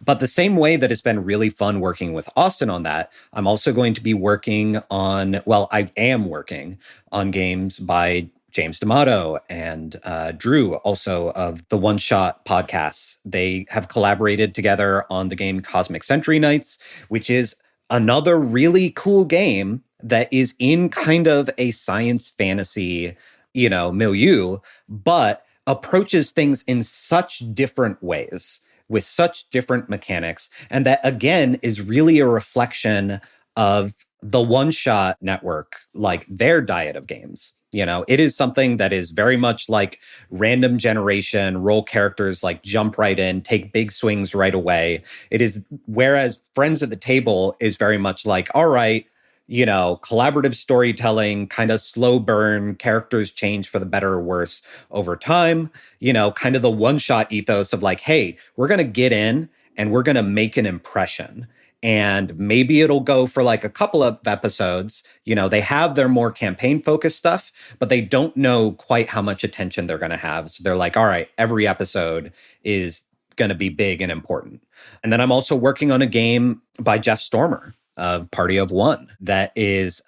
But the same way that it's been really fun working with Austin on that, I'm also going to be working on, I am working on games by James D'Amato and Drew, also of the One Shot podcasts. They have collaborated together on the game Cosmic Century Nights, which is another really cool game that is in kind of a science fantasy, milieu, but approaches things in such different ways with such different mechanics. And that, again, is really a reflection of the one-shot network, like their diet of games. You know, it is something that is very much like random generation, roll characters, like jump right in, take big swings right away. It is, whereas Friends at the Table is very much like, all right, you know, collaborative storytelling, kind of slow burn, characters change for the better or worse over time. You know, kind of the one-shot ethos of like, hey, we're going to get in and we're going to make an impression. And maybe it'll go for like a couple of episodes. You know, they have their more campaign focused stuff, but they don't know quite how much attention they're going to have. So they're like, all right, every episode is going to be big and important. And then I'm also working on a game by Jeff Stormer of Party of One that is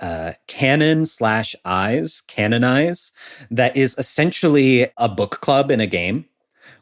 Canonize, that is essentially a book club in a game,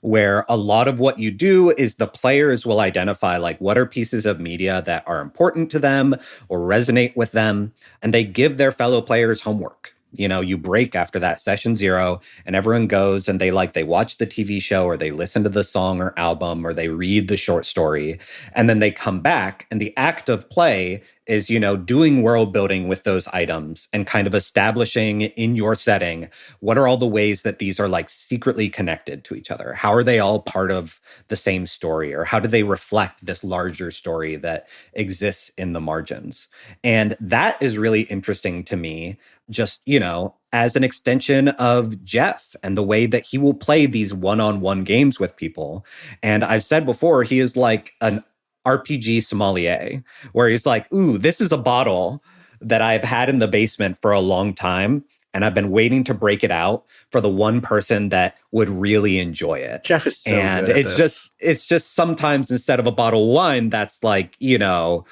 where a lot of what you do is the players will identify like what are pieces of media that are important to them or resonate with them, and they give their fellow players homework. You know, you break after that session 0 and everyone goes and they watch the TV show or they listen to the song or album or they read the short story, and then they come back, and the act of play is, you know, doing world building with those items and kind of establishing in your setting, what are all the ways that these are like secretly connected to each other? How are they all part of the same story? Or how do they reflect this larger story that exists in the margins? And that is really interesting to me, just, you know, as an extension of Jeff and the way that he will play these one-on-one games with people. And I've said before, he is like an RPG sommelier, where he's like, ooh, this is a bottle that I've had in the basement for a long time, and I've been waiting to break it out for the one person that would really enjoy it. Jeff is so and good at it's just sometimes instead of a bottle of wine, that's like, you know,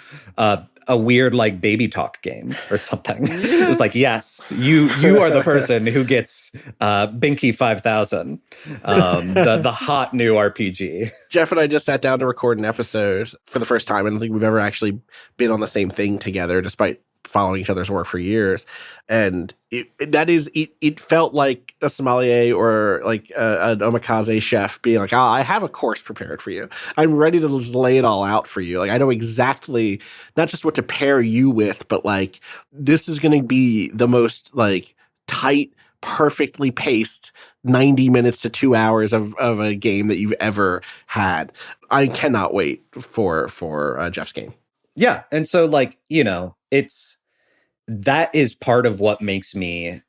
a weird like baby talk game or something. It's like, yes, you are the person who gets Binky 5000, the hot new RPG. Jeff and I just sat down to record an episode for the first time. I don't think we've ever actually been on the same thing together, despite following each other's work for years. And it felt like a sommelier or like an omakase chef being like, I have a course prepared for you. I'm ready to just lay it all out for you. Like, I know exactly not just what to pair you with, but like, this is going to be the most like tight, perfectly paced 90 minutes to 2 hours of a game that you've ever had. I cannot wait for Jeff's game. Yeah. And so like, you know, that is part of what makes me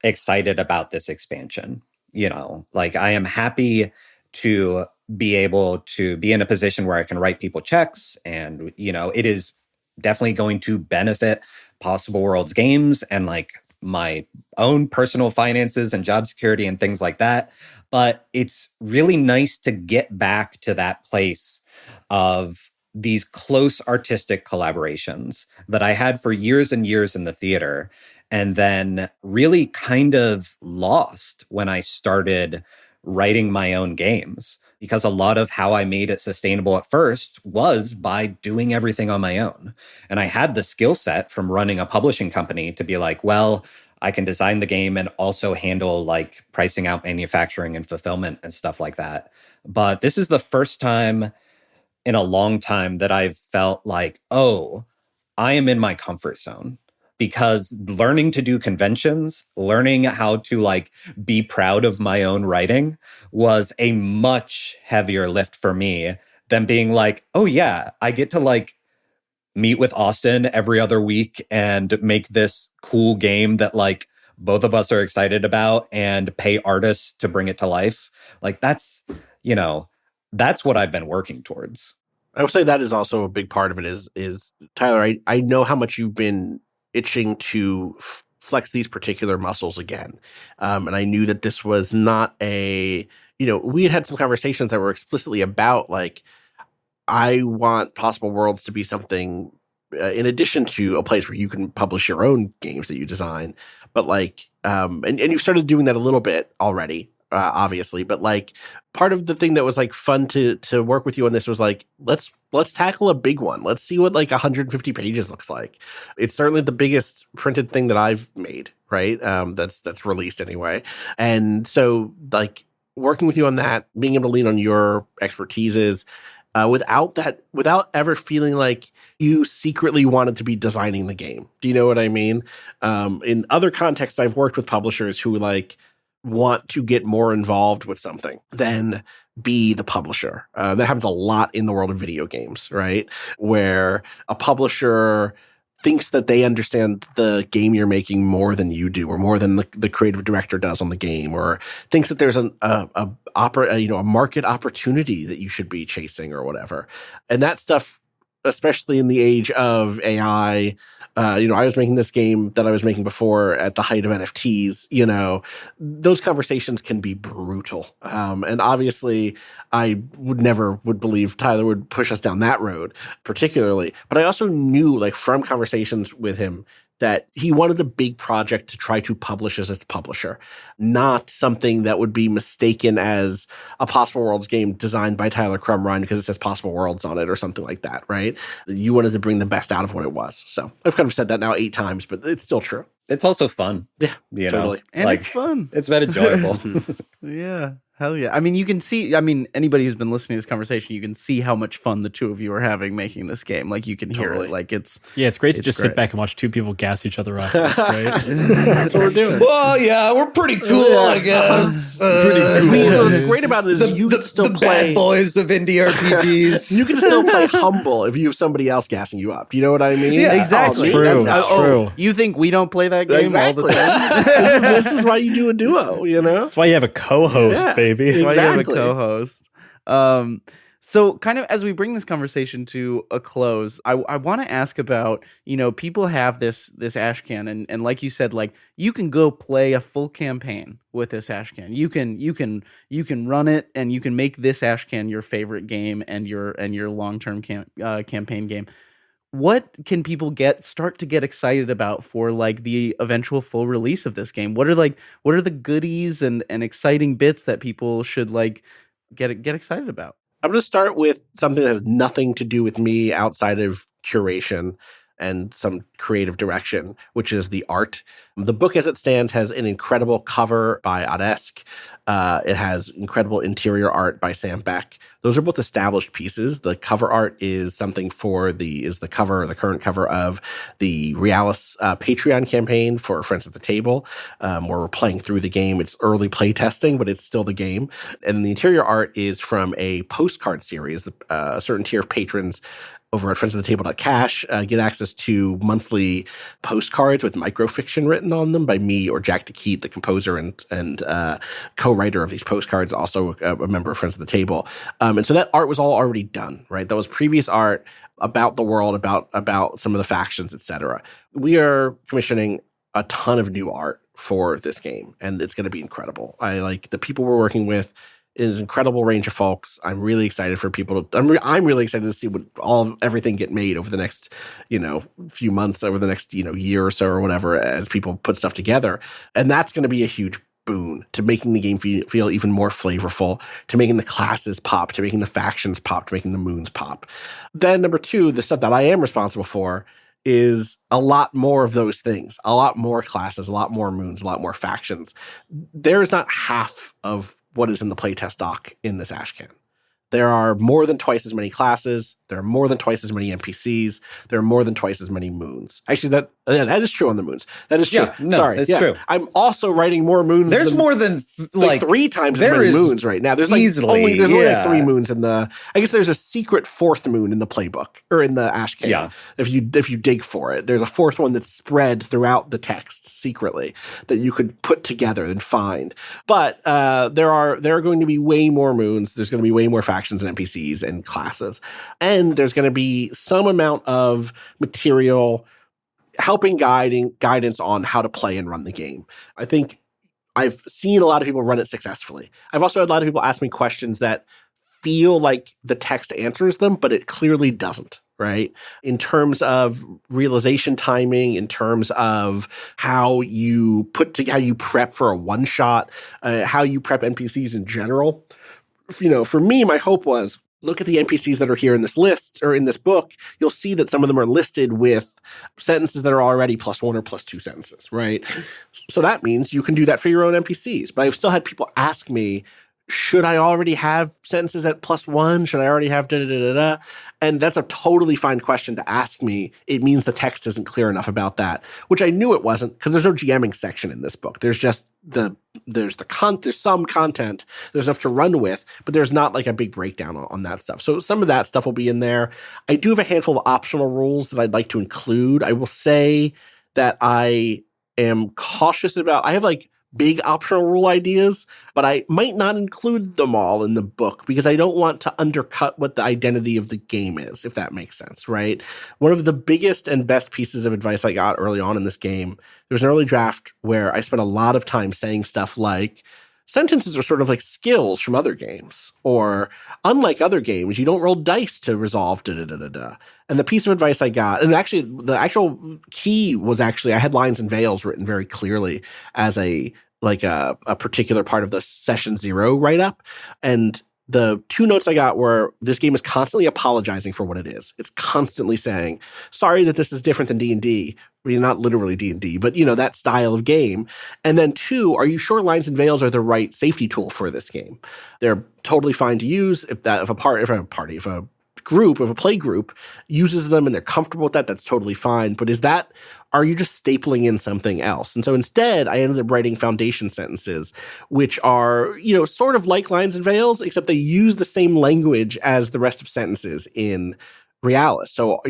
excited about this expansion. You know, like I am happy to be able to be in a position where I can write people checks, and, you know, it is definitely going to benefit Possible Worlds games and like my own personal finances and job security and things like that. But it's really nice to get back to that place of these close artistic collaborations that I had for years and years in the theater, and then really kind of lost when I started writing my own games, because a lot of how I made it sustainable at first was by doing everything on my own. And I had the skill set from running a publishing company to be like, well, I can design the game and also handle like pricing out manufacturing and fulfillment and stuff like that. But this is the first time in a long time that I've felt like, oh, I am in my comfort zone, because learning to do conventions, learning how to like be proud of my own writing was a much heavier lift for me than being like, oh yeah, I get to like meet with Austin every other week and make this cool game that like both of us are excited about and pay artists to bring it to life. Like that's, you know, that's what I've been working towards. I would say that is also a big part of it is Tyler, I know how much you've been itching to flex these particular muscles again. And I knew that this was not we had some conversations that were explicitly about like, I want Possible Worlds to be something in addition to a place where you can publish your own games that you design. But like, and you've started doing that a little bit already, obviously. But like, part of the thing that was like fun to work with you on this was like, let's tackle a big one. Let's see what like 150 pages looks like. It's certainly the biggest printed thing that I've made, right? That's released anyway. And so like, working with you on that, being able to lean on your expertises, without ever feeling like you secretly wanted to be designing the game. Do you know what I mean? In other contexts, I've worked with publishers who like want to get more involved with something than be the publisher. That happens a lot in the world of video games, right? Where a publisher thinks that they understand the game you're making more than you do, or more than the creative director does on the game, or thinks that there's a market opportunity that you should be chasing or whatever. And that stuff, especially in the age of AI, I was making this game that I was making before at the height of NFTs, those conversations can be brutal. And obviously I would believe Tyler would push us down that road particularly. But I also knew, like, from conversations with him, that he wanted a big project to try to publish as its publisher, not something that would be mistaken as a Possible Worlds game designed by Tyler Crumrine because it says Possible Worlds on it or something like that, right? You wanted to bring the best out of what it was. So I've kind of said that now 8 times, but it's still true. It's also fun. Yeah, totally. And it's fun. It's been enjoyable. Yeah. Hell yeah. I mean, you can see, anybody who's been listening to this conversation, you can see how much fun the two of you are having making this game. Like, you can hear it. Like, it's great to just sit back and watch two people gas each other up. That's great. That's what we're doing. Well, yeah, we're pretty cool, I guess. Pretty cool. What's great about it is you can still play bad boys of indie RPGs. You can still play humble if you have somebody else gassing you up. Do you know what I mean? Yeah, exactly. True. That's true. You think we don't play that game all the time? This is why you do a duo, That's why you have a co-host, baby. That's why you have a co-host. So kind of as we bring this conversation to a close, I want to ask about, people have this ashcan, and like you said, like, you can go play a full campaign with this ashcan. You can run it, and you can make this ashcan your favorite game and your long-term campaign game. What can people start to get excited about for, like, the eventual full release of this game? What are the goodies and exciting bits that people should, like, get excited about? I'm going to start with something that has nothing to do with me outside of curation and some creative direction, which is the art. The book as it stands has an incredible cover by Odesk. It has incredible interior art by Sam Beck. Those are both established pieces. The cover art is something the current cover of the Realis Patreon campaign for Friends at the Table, where we're playing through the game. It's early play testing, but it's still the game. And the interior art is from a postcard series. A certain tier of patrons over at friendsoftheTable.cash, get access to monthly postcards with microfiction written on them by me or Jack DeKeat, the composer and co-writer of these postcards, also a member of Friends of the Table. And so that art was all already done, right? That was previous art about the world, about some of the factions, etc. We are commissioning a ton of new art for this game, and it's going to be incredible. I like the people we're working with. Is an incredible range of folks. I'm really excited for people to. I'm really excited to see everything get made over the next, few months, over the next, year or so or whatever, as people put stuff together, and that's going to be a huge boon to making the game feel even more flavorful, to making the classes pop, to making the factions pop, to making the moons pop. Then number 2, the stuff that I am responsible for is a lot more of those things, a lot more classes, a lot more moons, a lot more factions. There's not half of what is in the playtest doc in this ashcan. There are more than twice as many classes. There are more than twice as many NPCs. There are more than twice as many moons. Actually, that is true on the moons. That is true. Yeah, no, Sorry, it's true. I'm also writing more moons. There's more than like 3 times as many moons right now. There's only like 3 moons in the. I guess there's a secret 4th moon in the playbook or in the ashcan. Yeah. If you dig for it, there's a 4th one that's spread throughout the text secretly that you could put together and find. But there are going to be way more moons. There's going to be way more factions and NPCs and classes, and there's going to be some amount of material helping guidance on how to play and run the game. I think I've seen a lot of people run it successfully. I've also had a lot of people ask me questions that feel like the text answers them, but it clearly doesn't, right? In terms of realization timing, in terms of how you prep for a one-shot, how you prep NPCs in general. For me, my hope was, look at the NPCs that are here in this list or in this book. You'll see that some of them are listed with sentences that are already +1 or +2 sentences, right? So that means you can do that for your own NPCs. But I've still had people ask me, should I already have sentences at +1? Should I already have da-da-da-da-da? And that's a totally fine question to ask me. It means the text isn't clear enough about that, which I knew it wasn't, because there's no GMing section in this book. There's just there's some content, there's enough to run with, but there's not like a big breakdown on that stuff. So some of that stuff will be in there. I do have a handful of optional rules that I'd like to include. I will say that I am cautious about, I have like big optional rule ideas, but I might not include them all in the book because I don't want to undercut what the identity of the game is, if that makes sense, right? One of the biggest and best pieces of advice I got early on in this game, there was an early draft where I spent a lot of time saying stuff like, sentences are sort of like skills from other games, or unlike other games, you don't roll dice to resolve da-da-da-da-da. And the piece of advice I got, and actually the actual key was actually, I had lines and veils written very clearly as a particular part of the session 0 write-up. And the 2 notes I got were, this game is constantly apologizing for what it is. It's constantly saying, sorry that this is different than D&D. I mean, not literally D&D, but, that style of game. And then 2, are you sure lines and veils are the right safety tool for this game? They're totally fine to use if a play group uses them and they're comfortable with that, that's totally fine. But are you just stapling in something else? And so instead, I ended up writing foundation sentences, which are, sort of like lines and veils, except they use the same language as the rest of sentences in Realis. So,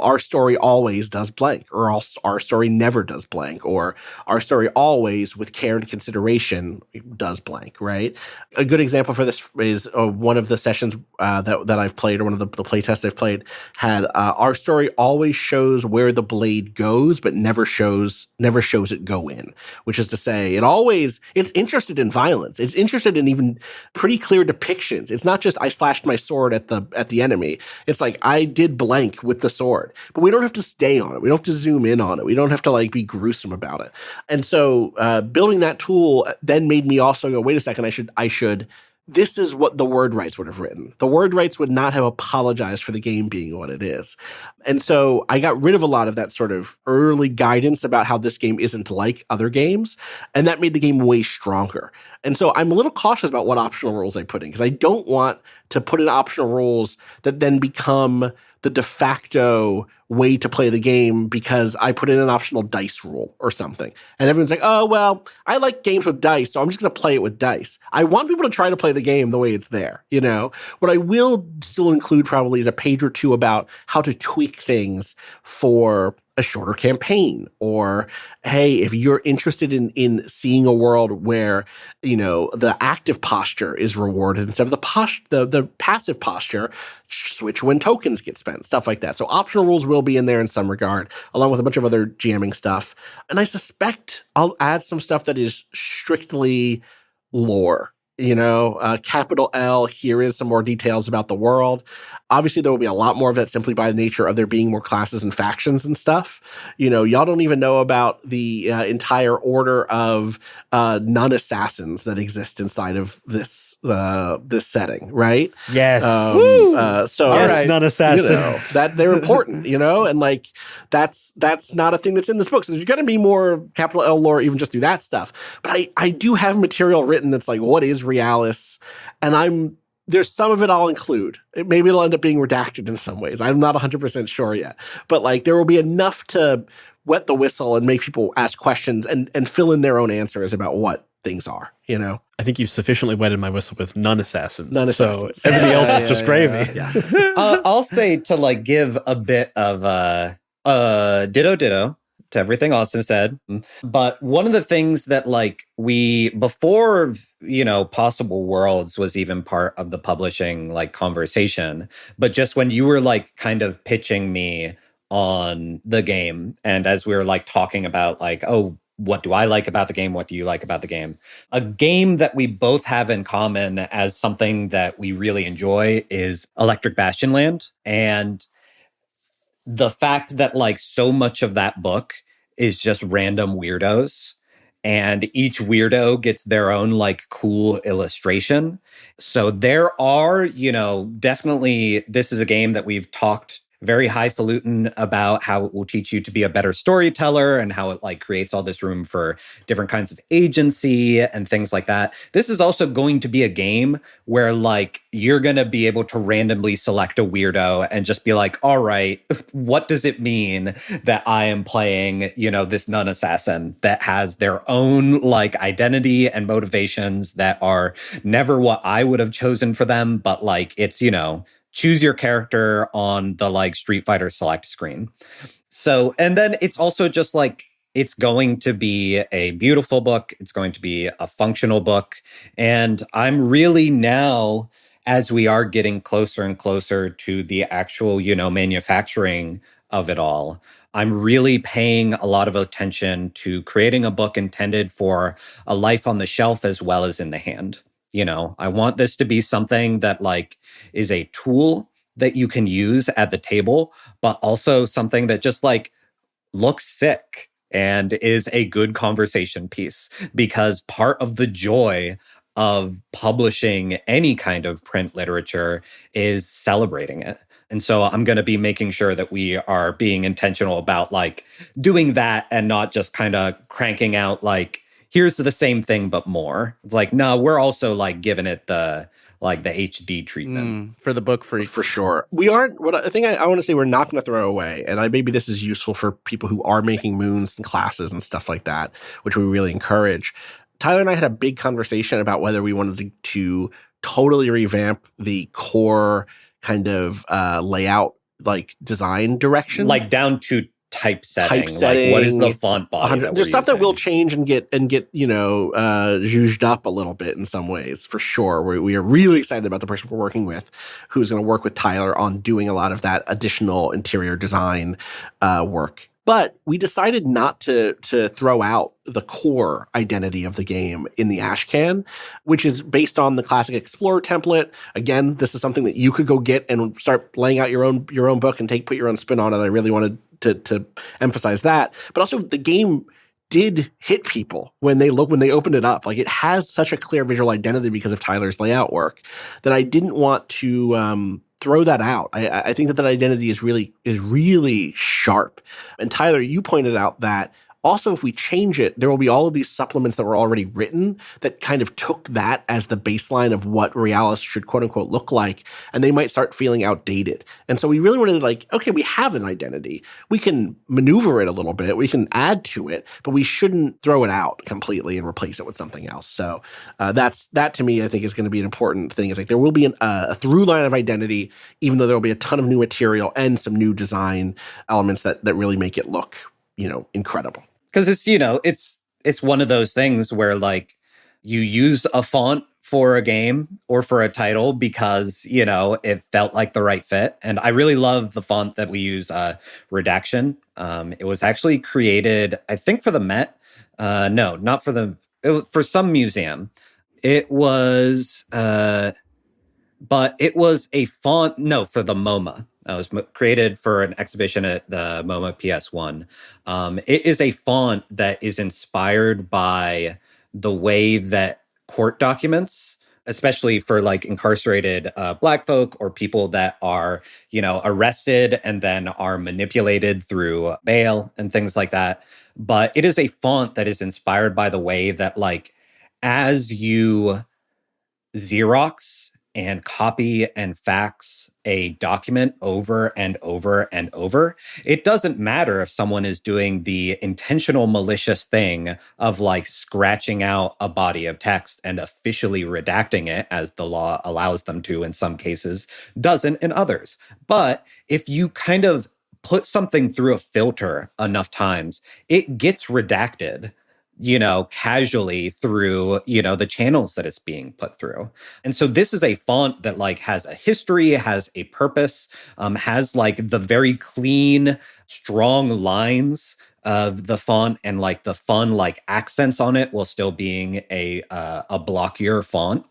our story always does blank, or our story never does blank, or our story always, with care and consideration, does blank, right? A good example for this is one of the sessions that I've played, or one of the playtests I've played, had our story always shows where the blade goes, but never shows it go in, which is to say, it's interested in violence. It's interested in even pretty clear depictions. It's not just I slashed my sword at the enemy. It's like, I did blank with the sword, but we don't have to stay on it. We don't have to zoom in on it. We don't have to be gruesome about it. And so building that tool then made me also go, wait a second, this is what the word rights would have written. The word rights would not have apologized for the game being what it is. And so I got rid of a lot of that sort of early guidance about how this game isn't like other games. And that made the game way stronger. And so I'm a little cautious about what optional rules I put in, because I don't want to put in optional rules that then become the de facto way to play the game because I put in an optional dice rule or something. And everyone's like, oh, well, I like games with dice, so I'm just going to play it with dice. I want people to try to play the game the way it's there, What I will still include probably is a page or 2 about how to tweak things for a shorter campaign, or, hey, if you're interested in seeing a world where, the active posture is rewarded instead of the passive posture, switch when tokens get spent, stuff like that. So optional rules will be in there in some regard, along with a bunch of other jamming stuff. And I suspect I'll add some stuff that is strictly lore. Capital L, here is some more details about the world. Obviously, there will be a lot more of that simply by the nature of there being more classes and factions and stuff. Y'all don't even know about the entire order of non-assassins that exist inside of this setting, right? Yes. So yes, right, non-assassins. that they're important, and that's not a thing that's in this book. So there's going to be more capital L lore, even just through that stuff. But I do have material written that's like, what is Realis? And there's some of it I'll include. Maybe it'll end up being redacted in some ways. I'm not 100% sure yet. But there will be enough to wet the whistle and make people ask questions and fill in their own answers about what things are, I think you've sufficiently wetted my whistle with non-assassins. So Non-assassins. everything else is just gravy. Yes. I'll say, to give a bit of ditto to everything Austin said. But one of the things that before, Possible Worlds was even part of the publishing conversation, but just when you were kind of pitching me on the game, and as we were talking about oh, what do I like about the game? What do you like about the game? A game that we both have in common as something that we really enjoy is Electric Bastion Land. And the fact that so much of that book is just random weirdos, and each weirdo gets their own cool illustration. So there are, definitely, this is a game that we've talked very highfalutin about how it will teach you to be a better storyteller and how it like creates all this room for different kinds of agency and things like that. This is also going to be a game where like you're going to be able to randomly select a weirdo and just be like, all right, what does it mean that I am playing, this nun assassin that has their own like identity and motivations that are never what I would have chosen for them, but like it's, choose your character on the like Street Fighter Select screen. So, and then it's also just like, it's going to be a beautiful book. It's going to be a functional book. And I'm really now, as we are getting closer and closer to the actual, manufacturing of it all, I'm really paying a lot of attention to creating a book intended for a life on the shelf as well as in the hand. I want this to be something that like is a tool that you can use at the table, but also something that just like looks sick and is a good conversation piece, because part of the joy of publishing any kind of print literature is celebrating it. And so I'm going to be making sure that we are being intentional about like doing that and not just kind of cranking out like, here's the same thing, but more. It's like, no, we're also like giving it the HD treatment. For the book freaks. For sure. We aren't, what I think I want to say we're not going to throw away, and maybe this is useful for people who are making moons and classes and stuff like that, which we really encourage. Tyler and I had a big conversation about whether we wanted to totally revamp the core kind of layout, like design direction. Like down to typesetting. Like what is the font body? There's stuff that will change and get zhuzhed up a little bit in some ways, for sure. We are really excited about the person we're working with, who's going to work with Tyler on doing a lot of that additional interior design work. But we decided not to throw out the core identity of the game in the Ashcan, which is based on the classic Explorer template. Again, this is something that you could go get and start laying out your own book and put your own spin on it. I really wanted to emphasize that. But also the game did hit people when they opened it up. Like, it has such a clear visual identity because of Tyler's layout work that I didn't want to throw that out. I think that identity is really sharp. And Tyler, you pointed out that also, if we change it, there will be all of these supplements that were already written that kind of took that as the baseline of what Realis should quote unquote look like, and they might start feeling outdated. And so we really wanted to like, okay, we have an identity. We can maneuver it a little bit. We can add to it, but we shouldn't throw it out completely and replace it with something else. So that to me, I think is going to be an important thing. Is like there will be a through line of identity, even though there will be a ton of new material and some new design elements that really make it look, incredible. Because it's one of those things where like you use a font for a game or for a title because, it felt like the right fit. And I really love the font that we use, Redaction. It was actually created, I think, for the Met. No, not for for some museum. It was, but it was a font, for the MoMA. It was created for an exhibition at the MoMA PS1. It is a font that is inspired by the way that court documents, especially for like incarcerated Black folk or people that are, arrested and then are manipulated through bail and things like that. But it is a font that is inspired by the way that like as you Xerox and copy and fax a document over and over and over, it doesn't matter if someone is doing the intentional malicious thing of like scratching out a body of text and officially redacting it, as the law allows them to in some cases, doesn't in others. But if you kind of put something through a filter enough times, it gets redacted, casually through, the channels that it's being put through. And so this is a font that like has a history, has a purpose, has like the very clean, strong lines of the font and like the fun like accents on it while still being a blockier font.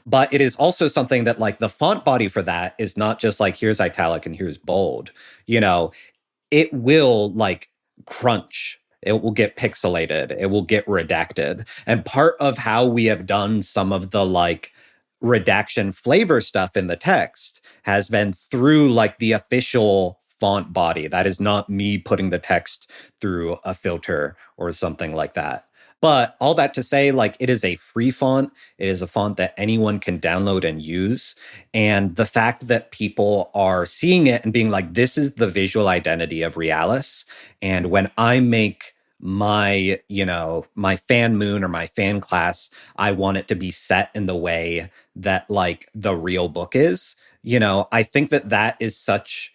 But it is also something that like the font body for that is not just like here's italic and here's bold. It will like crunch. It will get pixelated. It will get redacted. And part of how we have done some of the like redaction flavor stuff in the text has been through like the official font body. That is not me putting the text through a filter or something like that. But all that to say, like, it is a free font. It is a font that anyone can download and use. And the fact that people are seeing it and being like, this is the visual identity of Realis. And when I make my, my fan moon or my fan class, I want it to be set in the way that like the real book is. I think that is such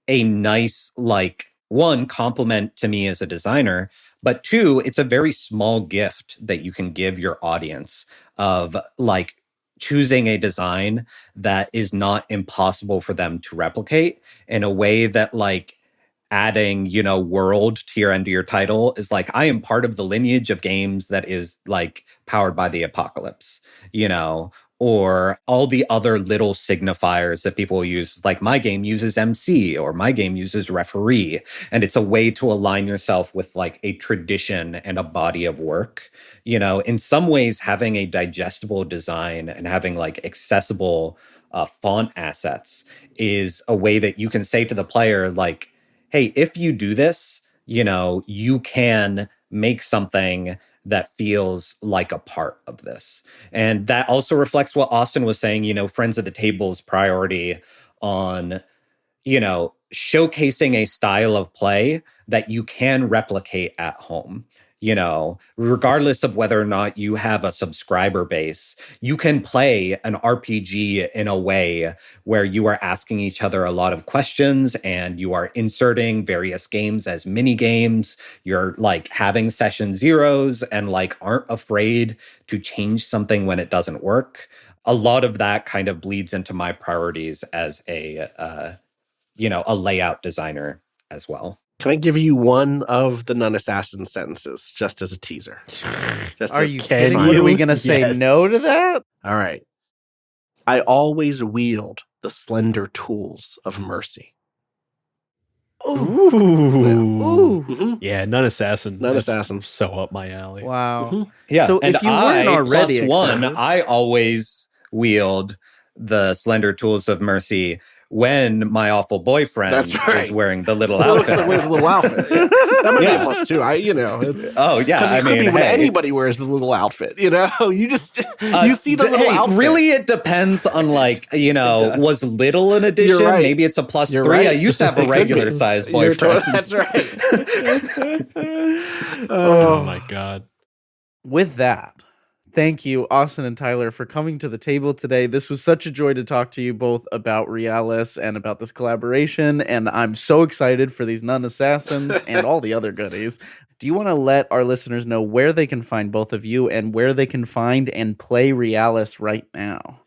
a nice, like, one, compliment to me as a designer, but two, it's a very small gift that you can give your audience of like choosing a design that is not impossible for them to replicate in a way that like adding, world to your end of your title is like, I am part of the lineage of games that is like powered by the apocalypse, or all the other little signifiers that people use. Like my game uses MC or my game uses referee. And it's a way to align yourself with like a tradition and a body of work. In some ways, having a digestible design and having like accessible font assets is a way that you can say to the player, like, hey, if you do this, you can make something that feels like a part of this. And that also reflects what Austin was saying, Friends at the Table's priority on, showcasing a style of play that you can replicate at home. Regardless of whether or not you have a subscriber base, you can play an RPG in a way where you are asking each other a lot of questions and you are inserting various games as mini games. You're like having session zeros and like aren't afraid to change something when it doesn't work. A lot of that kind of bleeds into my priorities as a layout designer as well. Can I give you one of the non-assassin sentences just as a teaser? Are you kidding? What are we going to say no to that? All right. I always wield the slender tools of mercy. Ooh. Ooh. Mm-hmm. Yeah, non-assassin. Non-assassin. So up my alley. Wow. Mm-hmm. Yeah. So and if you weren't already excited, I always wield the slender tools of mercy when my awful boyfriend is wearing the little outfit. Wears a little outfit. That might be a plus two. It's oh yeah. It could be when anybody wears the little outfit. You just you see the little outfit. Really, it depends on like was little an addition? Right. Maybe it's a plus You're 3. right. I used to have a regular size boyfriend. That's right. Oh my God. with that, thank you, Austin and Tyler, for coming to the table today. This was such a joy to talk to you both about Realis and about this collaboration, and I'm so excited for these Nun Assassins and all the other goodies. Do you want to let our listeners know where they can find both of you and where they can find and play Realis right now?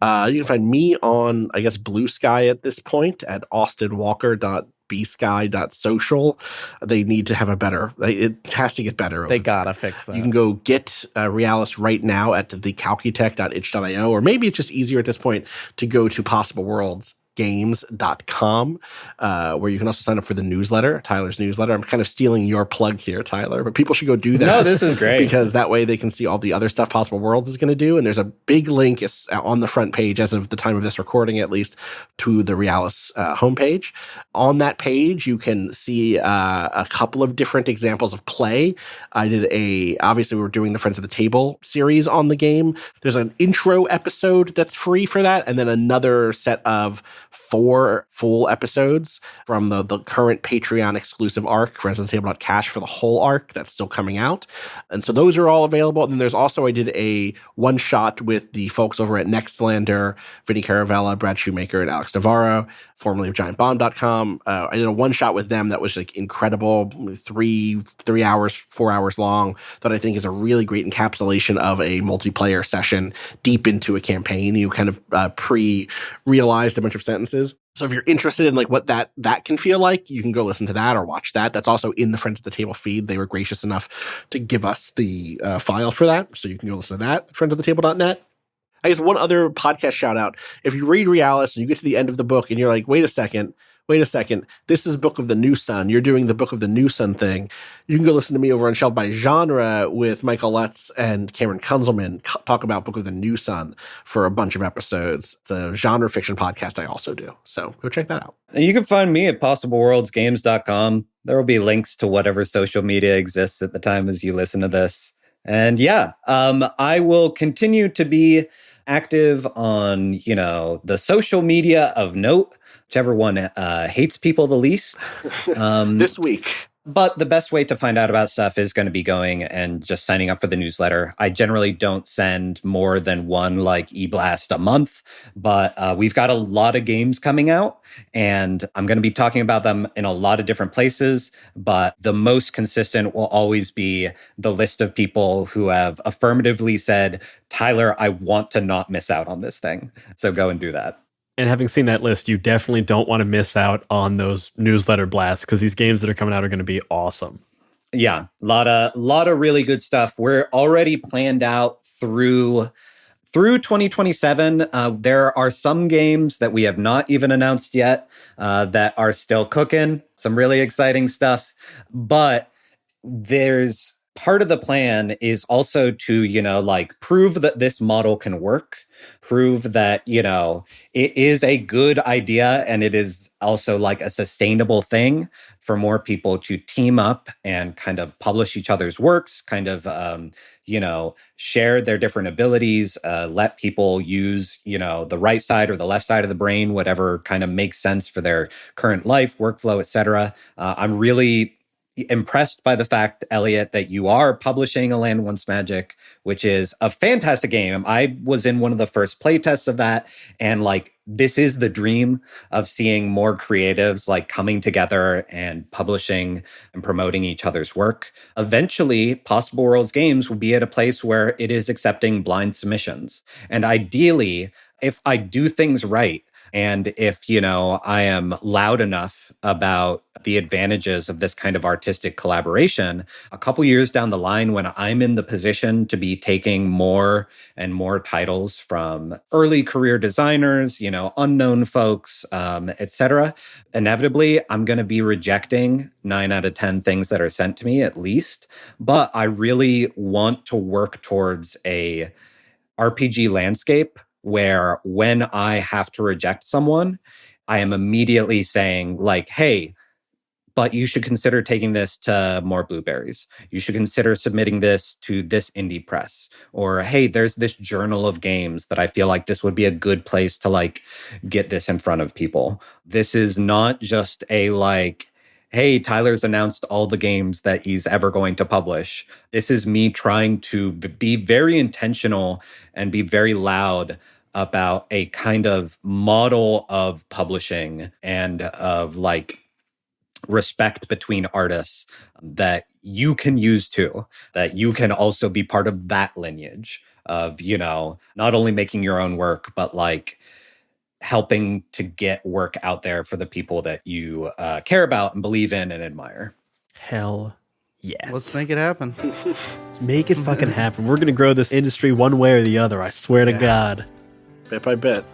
You can find me on, I guess, Blue Sky at this point at austinwalker.bsky.social. They need to have it has to get better. They gotta fix that. You can go get Realis right now at thecalcutech.itch.io, or maybe it's just easier at this point to go to possibleworldsgames.com, where you can also sign up for the newsletter, Tyler's newsletter. I'm kind of stealing your plug here, Tyler, but people should go do that. No, this is great. Because that way they can see all the other stuff Possible Worlds is going to do. And there's a big link on the front page, as of the time of this recording at least, to the Realis homepage. On that page, you can see a couple of different examples of play. Obviously we were doing the Friends of the Table series on the game. There's an intro episode that's free for that, and then another set of 4 full episodes from the current Patreon exclusive arc, Friends of the Table.cash, for the whole arc that's still coming out. And so those are all available. And then there's also, I did a one shot with the folks over at Nextlander, Vinny Caravella, Brad Shoemaker, and Alex Navarro, formerly of GiantBomb.com. I did a one shot with them that was like incredible, 4 hours long, that I think is a really great encapsulation of a multiplayer session deep into a campaign. You kind of pre-realized a bunch of sentences. So if you're interested in like what that can feel like, you can go listen to that or watch that. That's also in the Friends of the Table feed. They were gracious enough to give us the file for that. So you can go listen to that, friendsoftheTable.net. I guess one other podcast shout out. If you read Realis and you get to the end of the book and you're like, wait a second, wait a second, this is Book of the New Sun. You're doing the Book of the New Sun thing. You can go listen to me over on Shelved by Genre with Michael Lutz and Cameron Kunzelman talk about Book of the New Sun for a bunch of episodes. It's a genre fiction podcast I also do. So go check that out. And you can find me at possibleworldsgames.com. There will be links to whatever social media exists at the time as you listen to this. And yeah, I will continue to be active on, the social media of note, whichever one hates people the least. This week. But the best way to find out about stuff is going to be going and just signing up for the newsletter. I generally don't send more than one e-blast a month, but we've got a lot of games coming out, and I'm going to be talking about them in a lot of different places. But the most consistent will always be the list of people who have affirmatively said, Tyler, I want to not miss out on this thing. So go and do that. And having seen that list, you definitely don't want to miss out on those newsletter blasts, because these games that are coming out are going to be awesome. Yeah, a lot of really good stuff. We're already planned out through 2027. There are some games that we have not even announced yet that are still cooking. Some really exciting stuff. But there's part of the plan is also to, prove that this model can work. Prove that, it is a good idea, and it is also a sustainable thing for more people to team up and kind of publish each other's works, kind of, share their different abilities, let people use, the right side or the left side of the brain, whatever kind of makes sense for their current life, workflow, etc. I'm really impressed by the fact, Elliot, that you are publishing A Land Once Magic, which is a fantastic game. I was in one of the first playtests of that, and this is the dream of seeing more creatives coming together and publishing and promoting each other's work. Eventually, Possible Worlds Games will be at a place where it is accepting blind submissions. And ideally, if I do things right, and if, I am loud enough about the advantages of this kind of artistic collaboration, a couple years down the line, when I'm in the position to be taking more and more titles from early career designers, unknown folks, etc., inevitably, I'm going to be rejecting 9 out of 10 things that are sent to me at least. But I really want to work towards a RPG landscape where when I have to reject someone, I am immediately saying hey, but you should consider taking this to More Blueberries. You should consider submitting this to this indie press. Or, hey, there's this journal of games that I feel like this would be a good place to get this in front of people. This is not just a hey, Tyler's announced all the games that he's ever going to publish. This is me trying to be very intentional and be very loud about a kind of model of publishing and of respect between artists that you can use too, that you can also be part of that lineage of, not only making your own work, but helping to get work out there for the people that you care about and believe in and admire. Hell yes. Let's make it happen. Let's make it fucking happen. We're going to grow this industry one way or the other. I swear to God. Bit by bit.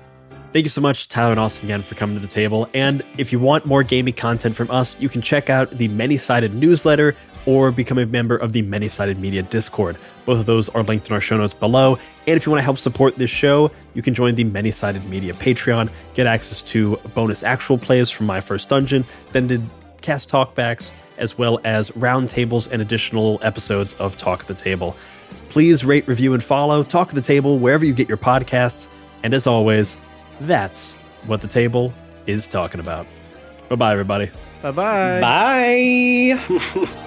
Thank you so much, Tyler and Austin, again, for coming to the table. And if you want more gaming content from us, you can check out the Many-Sided newsletter or become a member of the Many-Sided Media Discord. Both of those are linked in our show notes below. And if you want to help support this show, you can join the Many-Sided Media Patreon, get access to bonus actual plays from My First Dungeon, then cast talkbacks, as well as roundtables and additional episodes of Talk at the Table. Please rate, review, and follow Talk at the Table wherever you get your podcasts. And as always, that's what the table is talking about. Bye-bye, everybody. Bye-bye. Bye.